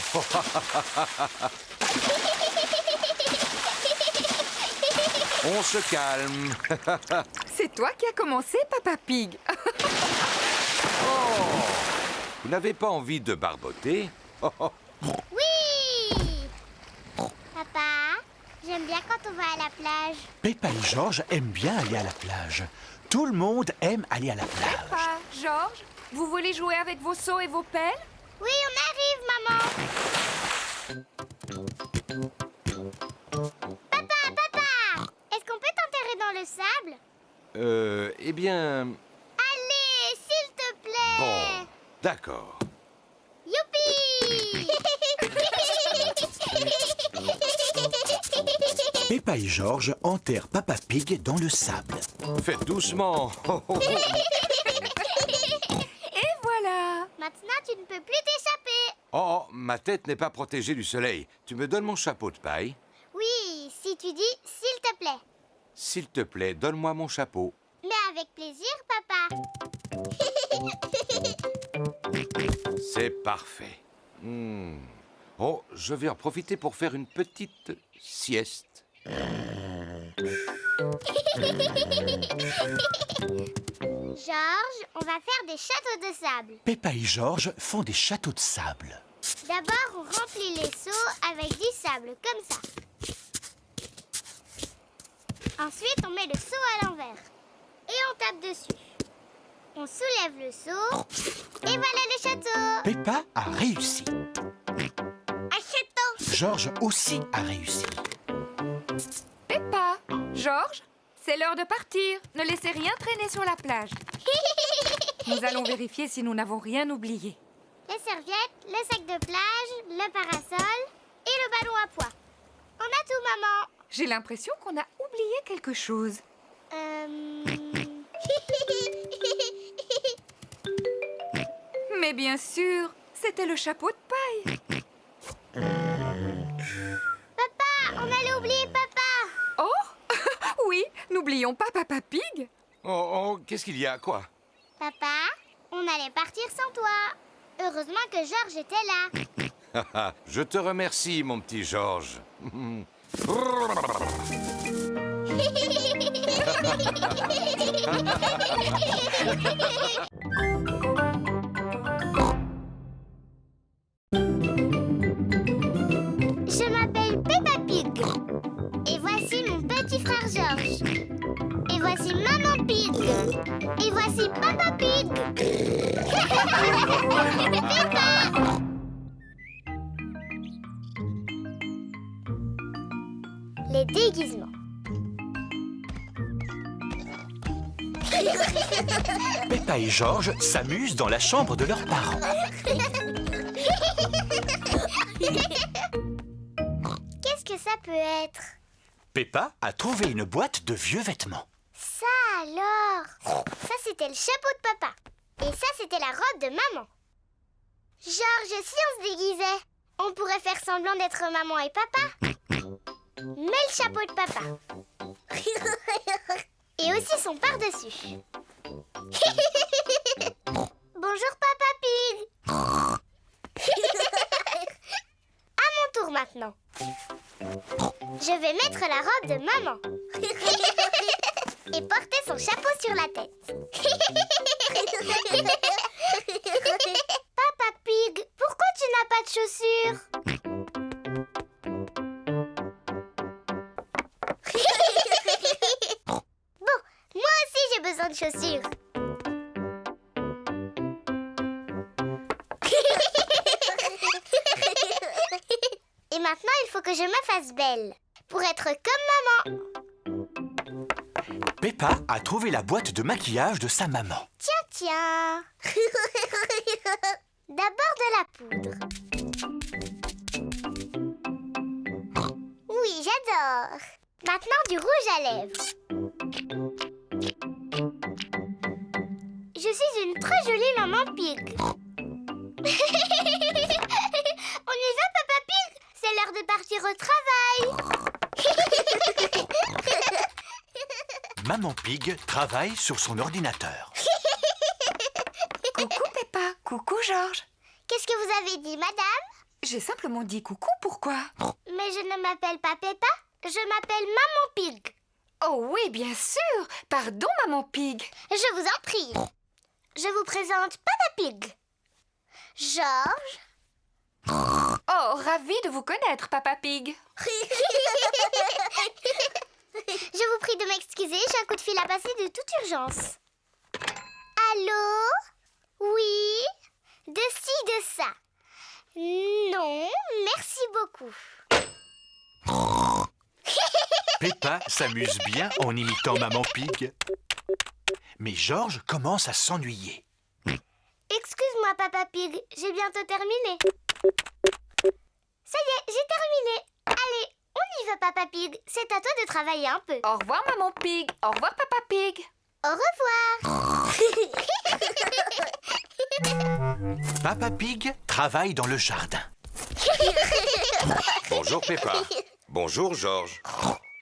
On se calme. C'est toi qui as commencé, Papa Pig. Vous n'avez pas envie de barboter? Oh, oh. Oui! Papa, j'aime bien quand on va à la plage. Peppa et George aiment bien aller à la plage. Tout le monde aime aller à la plage. Peppa, Georges, vous voulez jouer avec vos seaux et vos pelles? Oui, on arrive, maman. Papa, est-ce qu'on peut t'enterrer dans le sable? Eh bien... Allez, s'il te plaît. Bon, d'accord. Youpi! Peppa et George enterrent Papa Pig dans le sable. Faites doucement. Oh, oh, oh. Et voilà. Maintenant, tu ne peux plus t'échapper. Oh, ma tête n'est pas protégée du soleil. Tu me donnes mon chapeau de paille? Oui, si tu dis « s'il te plaît ». S'il te plaît, donne-moi mon chapeau. Mais avec plaisir, papa. C'est parfait. Oh, je vais en profiter pour faire une petite sieste. Georges, on va faire des châteaux de sable. Peppa et George font des châteaux de sable. D'abord, on remplit les seaux avec du sable, comme ça. Ensuite, on met le seau à l'envers. et on tape dessus. On soulève le seau et voilà le château. Peppa a réussi. Un château. Georges aussi a réussi. Peppa, Georges, c'est l'heure de partir. Ne laissez rien traîner sur la plage. Nous allons vérifier si nous n'avons rien oublié. Les serviettes, le sac de plage, le parasol et le ballon à pois. On a tout, maman. J'ai l'impression qu'on a oublié quelque chose. Mais bien sûr, c'était le chapeau de paille. Papa, on allait oublier papa. Oh, oui, n'oublions pas Papa Pig. Oh, qu'est-ce qu'il y a, quoi? Papa, on allait partir sans toi. Heureusement que Georges était là. Je te remercie, mon petit Georges. Je m'appelle Peppa Pig. Et voici mon petit frère Georges. Et voici Maman Pig. Et voici Papa Pig. Peppa. Les déguisements. Peppa et Georges s'amusent dans la chambre de leurs parents. Qu'est-ce que ça peut être? Peppa a trouvé une boîte de vieux vêtements. Ça alors! Ça c'était le chapeau de papa. Et ça c'était la robe de maman. Georges, si on se déguisait, on pourrait faire semblant d'être maman et papa. Mets le chapeau de papa. Et aussi son par-dessus. Bonjour Papa Pig. À mon tour maintenant. Je vais mettre la robe de maman. Et porter son chapeau sur la tête. Papa Pig, pourquoi tu n'as pas de chaussures? Bon, moi aussi j'ai besoin de chaussures. Et maintenant, il faut que je me fasse belle pour être comme maman. Peppa a trouvé la boîte de maquillage de sa maman. Tiens. D'abord de la poudre. Oui, j'adore. Maintenant du rouge à lèvres. Je suis une très jolie maman Pig. On y va, Papa Pig? C'est l'heure de partir au travail. Maman Pig travaille sur son ordinateur. Coucou Peppa, coucou Georges. Qu'est-ce que vous avez dit, madame? J'ai simplement dit coucou, pourquoi? Mais je ne m'appelle pas Peppa, je m'appelle Maman Pig. Oh oui, bien sûr. Pardon, Maman Pig. Je vous en prie. Je vous présente Papa Pig. Georges. Oh, ravi de vous connaître, Papa Pig. Je vous prie de m'excuser, j'ai un coup de fil à passer de toute urgence. Allô? Oui? De ci, de ça. Non, merci beaucoup. Peppa s'amuse bien en imitant Maman Pig. Mais Georges commence à s'ennuyer. Excuse-moi, Papa Pig, j'ai bientôt terminé. Ça y est, j'ai terminé. Allez, on y va, Papa Pig. C'est à toi de travailler un peu. Au revoir, Maman Pig. Au revoir, Papa Pig. Au revoir. Papa Pig travaille dans le jardin. Bonjour Peppa. Bonjour Georges.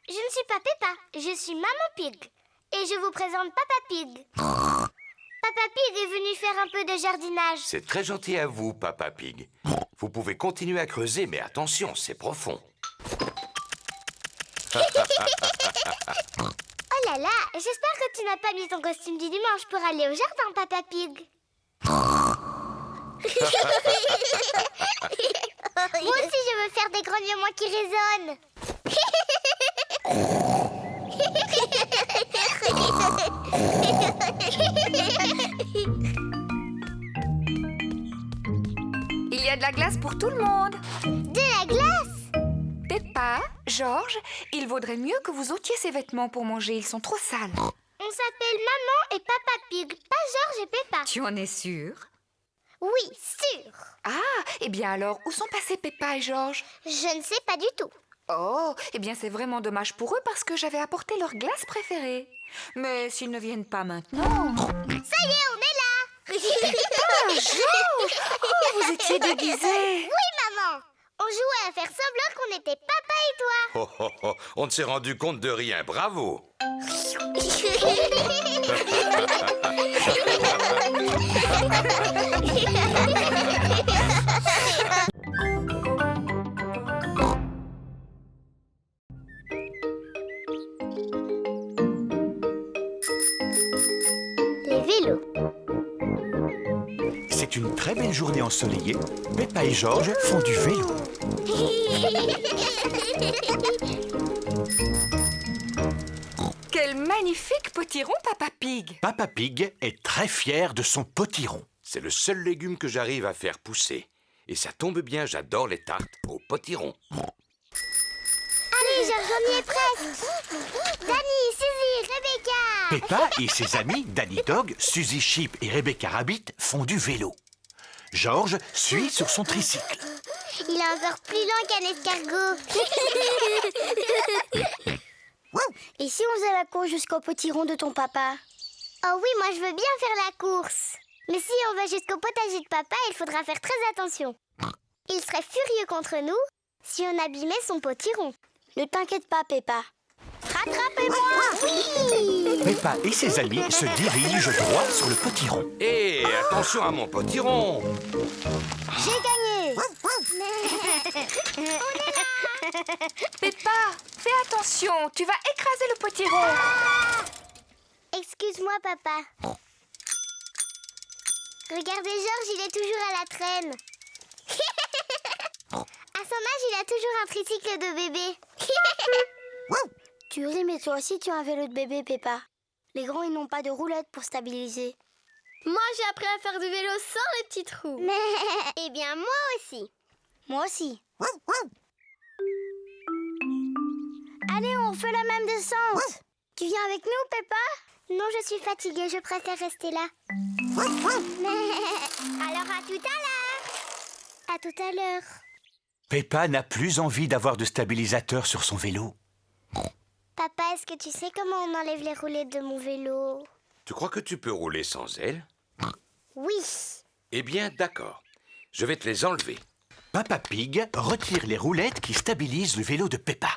Je ne suis pas Peppa, je suis Maman Pig. Et je vous présente Papa Pig. Papa Pig est venu faire un peu de jardinage. C'est très gentil à vous, Papa Pig. Vous pouvez continuer à creuser, mais attention, c'est profond. Oh là là, j'espère que tu n'as pas mis ton costume du dimanche pour aller au jardin, Papa Pig. Moi aussi, je veux faire des grognements qui résonnent. Il y a de la glace pour tout le monde. De la glace? Peppa, Georges, il vaudrait mieux que vous ôtiez ces vêtements pour manger. Ils sont trop sales. On s'appelle Maman et Papa Pig, pas Georges et Peppa. Tu en es sûre? Oui, sûr. Ah, eh bien alors, où sont passés Peppa et Georges? Je ne sais pas du tout. Oh, eh bien c'est vraiment dommage pour eux parce que j'avais apporté leur glace préférée. Mais s'ils ne viennent pas maintenant... Ça y est, on est là. Ah, Georges! Oh, vous étiez déguisés. Oui, maman. On jouait à faire semblant qu'on était papa et toi. Oh, oh, oh, on ne s'est rendu compte de rien, bravo. Les vélos. C'est une très belle journée ensoleillée. Peppa et Georges font du vélo. Quel magnifique potiron, Papa Pig. Papa Pig est très fier de son potiron. C'est le seul légume que j'arrive à faire pousser. Et ça tombe bien, j'adore les tartes au potiron. Allez, Georges, on y est presque. Danny, Suzy, Rebecca. Peppa et ses amis, Danny Dog, Suzy Sheep et Rebecca Rabbit, font du vélo. Georges suit sur son tricycle. Il est encore plus lent qu'un escargot. Et si on faisait la course jusqu'au potiron de ton papa? Oh oui, moi je veux bien faire la course. Mais si on va jusqu'au potager de papa, il faudra faire très attention. Il serait furieux contre nous si on abîmait son potiron. Ne t'inquiète pas, Peppa. Rattrapez-moi! Oui! Peppa et ses amis se dirigent droit sur le potiron. Hé, attention à mon potiron. J'ai gagné! Peppa, fais attention, tu vas écraser le potiron. Excuse-moi, papa. Regardez, Georges, il est toujours à la traîne. À son âge, il a toujours un tricycle de bébé. Tu ris, mais toi aussi, tu as un vélo de bébé, Peppa. Les grands, ils n'ont pas de roulette pour stabiliser. Moi, j'ai appris à faire du vélo sans les petits trous. Eh bien, moi aussi. Moi aussi. Allez, on fait la même descente. Tu viens avec nous, Peppa? Non, je suis fatiguée, je préfère rester là. Alors, à tout à l'heure. À tout à l'heure. Peppa n'a plus envie d'avoir de stabilisateur sur son vélo. Papa, est-ce que tu sais comment on enlève les roulettes de mon vélo? Tu crois que tu peux rouler sans elles? Oui. Eh bien, d'accord. Je vais te les enlever. Papa Pig retire les roulettes qui stabilisent le vélo de Peppa.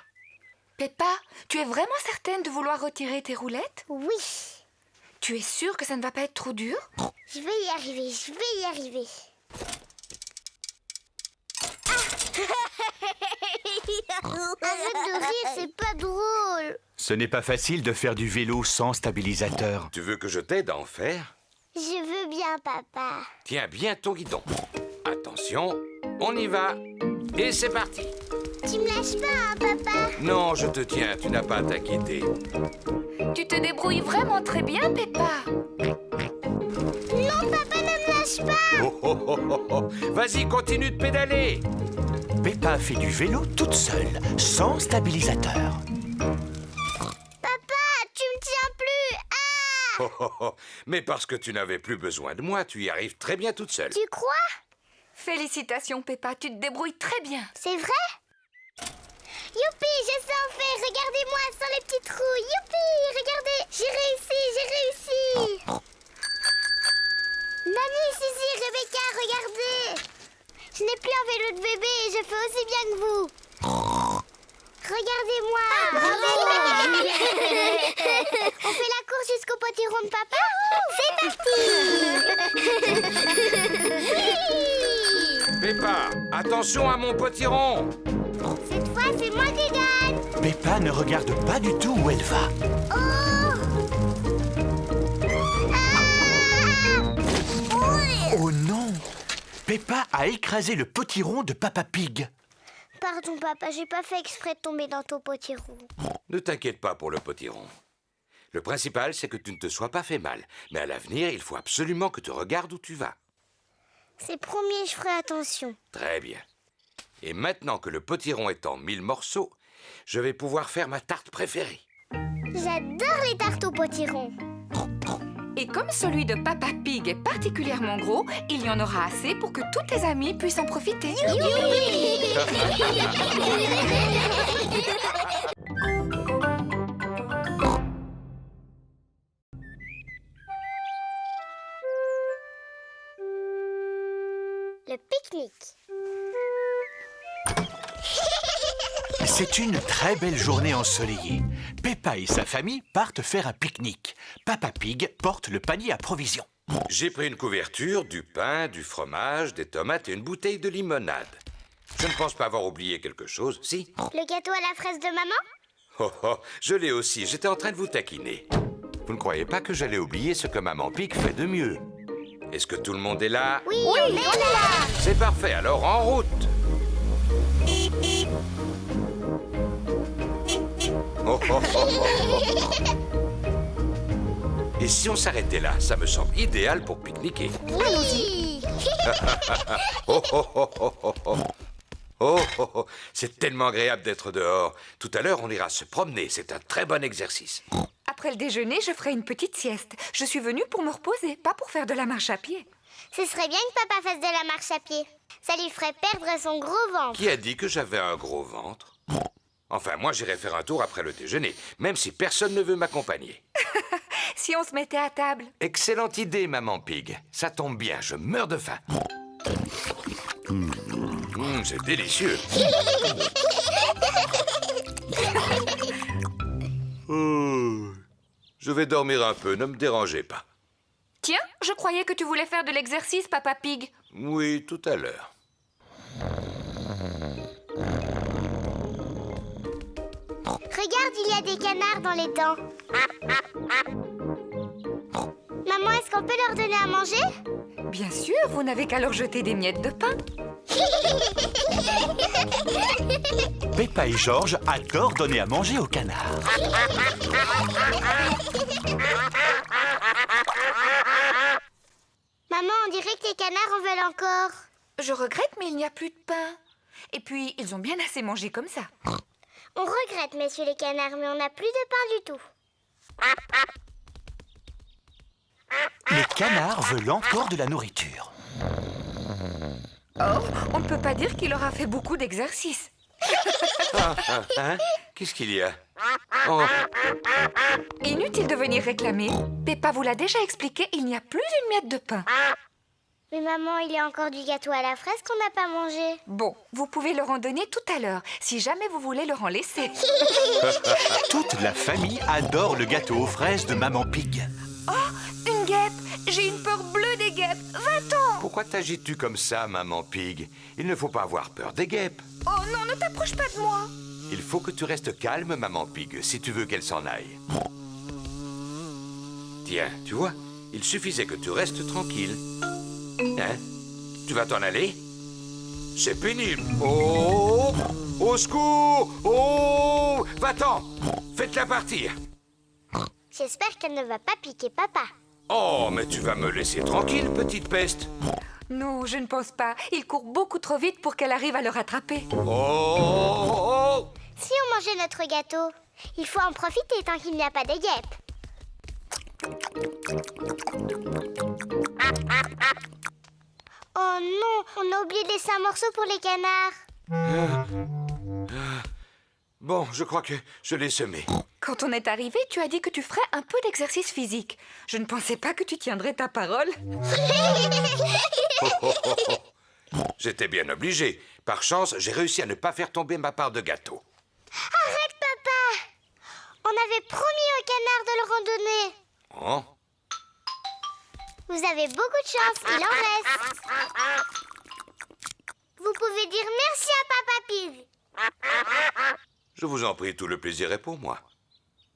Peppa, tu es vraiment certaine de vouloir retirer tes roulettes? Oui. Tu es sûre que ça ne va pas être trop dur? Je vais y arriver, je vais y arriver. Arrête de rire, c'est pas drôle. Ce n'est pas facile de faire du vélo sans stabilisateur. Tu veux que je t'aide à en faire? Je veux bien, papa. Tiens bien ton guidon. Attention, on y va. Et c'est parti. Tu me lâches pas, hein, papa? Non, je te tiens, tu n'as pas à t'inquiéter. Tu te débrouilles vraiment très bien, Peppa. Non, papa, ne me lâche pas. Oh, oh, oh, oh, oh. Vas-y, continue de pédaler. Peppa fait du vélo toute seule, sans stabilisateur. Papa, tu me tiens plus. Ah! Oh, oh, oh. Mais parce que tu n'avais plus besoin de moi, tu y arrives très bien toute seule. Tu crois? Félicitations, Peppa, tu te débrouilles très bien. C'est vrai? Youpi, je sais en faire. Regardez-moi sans les petits trous. Youpi, regardez, j'ai réussi, j'ai réussi. Nani, Suzy, Rebecca, regardez. Je n'ai plus un vélo de bébé et je fais aussi bien que vous. Regardez-moi. On fait la course jusqu'au potiron de papa. C'est parti. Peppa, attention à mon potiron. Cette fois, c'est moi qui gagne. Peppa ne regarde pas du tout où elle va. Oh! Ah! Oh non! Peppa a écrasé le potiron de Papa Pig. Pardon, papa, j'ai pas fait exprès de tomber dans ton potiron. Ne t'inquiète pas pour le potiron. Le principal, c'est que tu ne te sois pas fait mal. Mais à l'avenir, il faut absolument que tu regardes où tu vas. C'est promis, je ferai attention. Très bien. Et maintenant que le potiron est en 1000 morceaux, je vais pouvoir faire ma tarte préférée. J'adore les tartes au potiron. Et comme celui de Papa Pig est particulièrement gros, il y en aura assez pour que tous tes amis puissent en profiter. Le pique-nique. C'est une très belle journée ensoleillée. Peppa et sa famille partent faire un pique-nique. Papa Pig porte le panier à provisions. J'ai pris une couverture, du pain, du fromage, des tomates et une bouteille de limonade. Je ne pense pas avoir oublié quelque chose, si? Le gâteau à la fraise de maman? Oh oh, je l'ai aussi, j'étais en train de vous taquiner. Vous ne croyez pas que j'allais oublier ce que Maman Pig fait de mieux? Est-ce que tout le monde est là? Oui, on est là. C'est parfait, alors en route! Oh, oh, oh, oh, oh. Et si on s'arrêtait là, ça me semble idéal pour pique-niquer. Oui. Oh, oh, oh, oh, oh, oh. Oh, oh, oh. C'est tellement agréable d'être dehors. Tout à l'heure, on ira se promener. C'est un très bon exercice. Après le déjeuner, je ferai une petite sieste. Je suis venue pour me reposer, pas pour faire de la marche à pied. Ce serait bien que papa fasse de la marche à pied. Ça lui ferait perdre son gros ventre. Qui a dit que j'avais un gros ventre? Enfin, moi, j'irai faire un tour après le déjeuner, même si personne ne veut m'accompagner. Si on se mettait à table. Excellente idée, Maman Pig. Ça tombe bien, je meurs de faim. C'est délicieux. Je vais dormir un peu, ne me dérangez pas. Tiens, je croyais que tu voulais faire de l'exercice, Papa Pig. Oui, tout à l'heure. Regarde, il y a des canards dans les dents. Maman, est-ce qu'on peut leur donner à manger? Bien sûr, vous n'avez qu'à leur jeter des miettes de pain. Peppa et George adorent donner à manger aux canards. Maman, on dirait que les canards en veulent encore. Je regrette, mais il n'y a plus de pain. Et puis, ils ont bien assez mangé comme ça. On regrette, messieurs les canards, mais on n'a plus de pain du tout. Les canards veulent encore de la nourriture. Or, on ne peut pas dire qu'il aura fait beaucoup d'exercices. Hein? Qu'est-ce qu'il y a? Oh. Inutile de venir réclamer. Peppa vous l'a déjà expliqué, il n'y a plus une miette de pain. Mais maman, il y a encore du gâteau à la fraise qu'on n'a pas mangé. Bon, vous pouvez leur en donner tout à l'heure, si jamais vous voulez leur en laisser. Toute la famille adore le gâteau aux fraises de Maman Pig. Oh, une guêpe! J'ai une peur bleue des guêpes. Va-t'en! Pourquoi t'agites-tu comme ça, Maman Pig? Il ne faut pas avoir peur des guêpes. Oh non, ne t'approche pas de moi! Il faut que tu restes calme, Maman Pig, si tu veux qu'elle s'en aille. Tiens, tu vois, il suffisait que tu restes tranquille. Hein? Tu vas t'en aller? C'est pénible. Oh! Au secours! Oh! Va-t'en! Faites-la partir! J'espère qu'elle ne va pas piquer papa. Oh, mais tu vas me laisser tranquille, petite peste. Non, je ne pense pas. Ils courent beaucoup trop vite pour qu'elle arrive à le rattraper. Oh! Si on mangeait notre gâteau, il faut en profiter tant qu'il n'y a pas de guêpes. Oh non, on a oublié de laisser un morceau pour les canards. Bon, je crois que je l'ai semé. Quand on est arrivé, tu as dit que tu ferais un peu d'exercice physique. Je ne pensais pas que tu tiendrais ta parole. J'étais bien obligé. Par chance, j'ai réussi à ne pas faire tomber ma part de gâteau. Arrête, papa! On avait promis aux canards de le randonner. Oh? Vous avez beaucoup de chance, il en reste. Vous pouvez dire merci à Papa Pig. Je vous en prie, tout le plaisir est pour moi.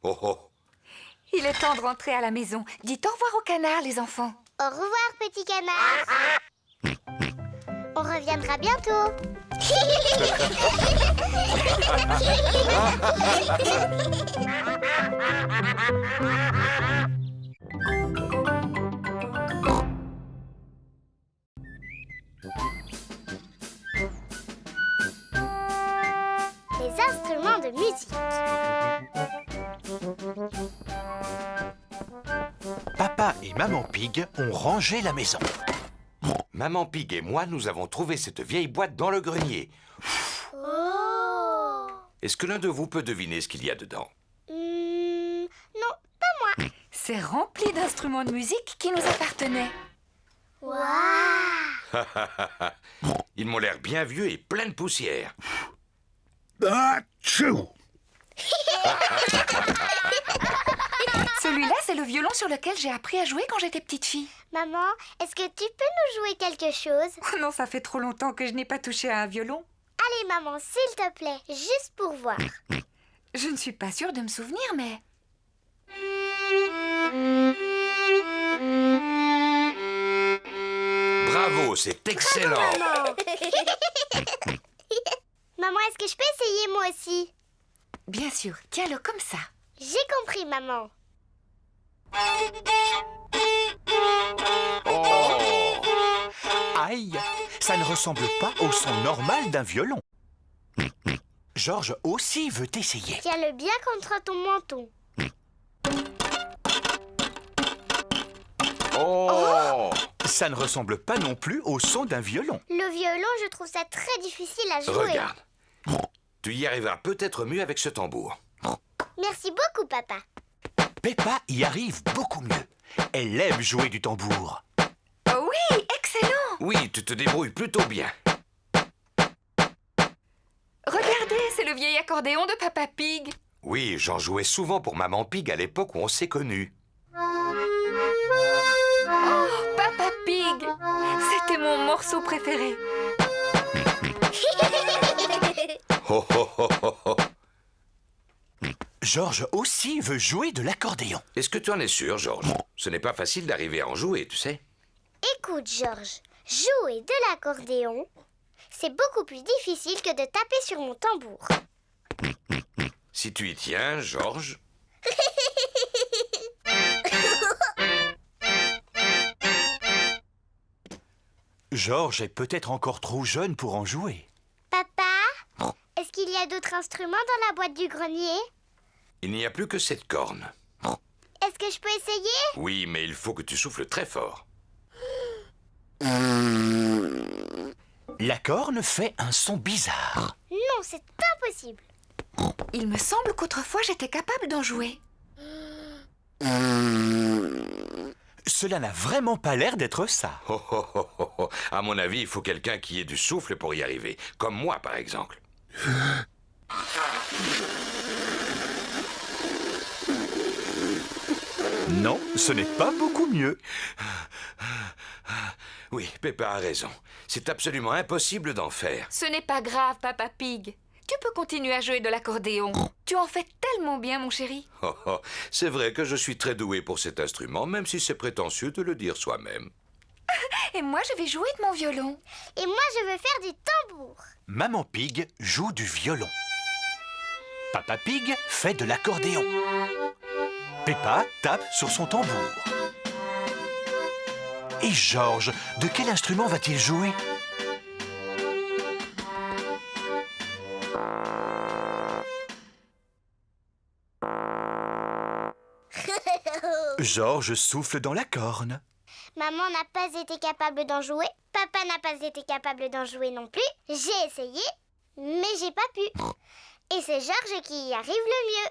Oh oh! Il est temps de rentrer à la maison. Dites au revoir aux canards, les enfants. Au revoir, petit canard. On reviendra bientôt. les instruments de musique. Papa et Maman Pig ont rangé la maison. Maman Pig et moi, nous avons trouvé cette vieille boîte dans le grenier. Oh! Est-ce que l'un de vous peut deviner ce qu'il y a dedans? Non, pas moi. C'est rempli d'instruments de musique qui nous appartenaient. Waouh! Ils m'ont l'air bien vieux et plein de poussière. Celui-là, c'est le violon sur lequel j'ai appris à jouer quand j'étais petite fille. Maman, est-ce que tu peux nous jouer quelque chose? Oh non, ça fait trop longtemps que je n'ai pas touché à un violon. Allez, maman, s'il te plaît, juste pour voir. Je ne suis pas sûre de me souvenir, mais... Bravo, c'est excellent. Maman, Maman, est-ce que je peux essayer moi aussi? Bien sûr, tiens-le comme ça. J'ai compris, maman. Oh! Aïe, ça ne ressemble pas au son normal d'un violon. Georges aussi veut essayer. Tiens-le bien contre ton menton. Oh! Ça ne ressemble pas non plus au son d'un violon. Le violon, je trouve ça très difficile à jouer. Regarde. Tu y arriveras peut-être mieux avec ce tambour. Merci beaucoup, papa. Peppa y arrive beaucoup mieux. Elle aime jouer du tambour. Oh oui, excellent! Oui, tu te débrouilles plutôt bien. Regardez, c'est le vieil accordéon de Papa Pig. Oui, j'en jouais souvent pour Maman Pig à l'époque où on s'est connus. Oh, Papa Pig! C'était mon morceau préféré. Oh, oh, oh, oh, oh. Georges aussi veut jouer de l'accordéon. Est-ce que tu en es sûr, Georges? Ce n'est pas facile d'arriver à en jouer, tu sais. Écoute, Georges, jouer de l'accordéon, c'est beaucoup plus difficile que de taper sur mon tambour. Si tu y tiens, Georges... Georges est peut-être encore trop jeune pour en jouer. Papa, est-ce qu'il y a d'autres instruments dans la boîte du grenier? Il n'y a plus que cette corne. Est-ce que je peux essayer? Oui, mais il faut que tu souffles très fort. La corne fait un son bizarre. Non, c'est impossible. Il me semble qu'autrefois j'étais capable d'en jouer. Cela n'a vraiment pas l'air d'être ça. Oh, oh, oh, oh, oh. À mon avis, il faut quelqu'un qui ait du souffle pour y arriver. Comme moi, par exemple. Non, ce n'est pas beaucoup mieux. Oui, Peppa a raison. C'est absolument impossible d'en faire. Ce n'est pas grave, Papa Pig. Tu peux continuer à jouer de l'accordéon. Tu en fais tellement bien, mon chéri. Oh, oh. C'est vrai que je suis très doué pour cet instrument, même si c'est prétentieux de le dire soi-même. Et moi, je vais jouer de mon violon. Et moi, je veux faire du tambour. Maman Pig joue du violon. Papa Pig fait de l'accordéon. Peppa tape sur son tambour. Et Georges, de quel instrument va-t-il jouer? Georges souffle dans la corne. Maman n'a pas été capable d'en jouer. Papa n'a pas été capable d'en jouer non plus. J'ai essayé, mais j'ai pas pu. Et c'est Georges qui y arrive le mieux.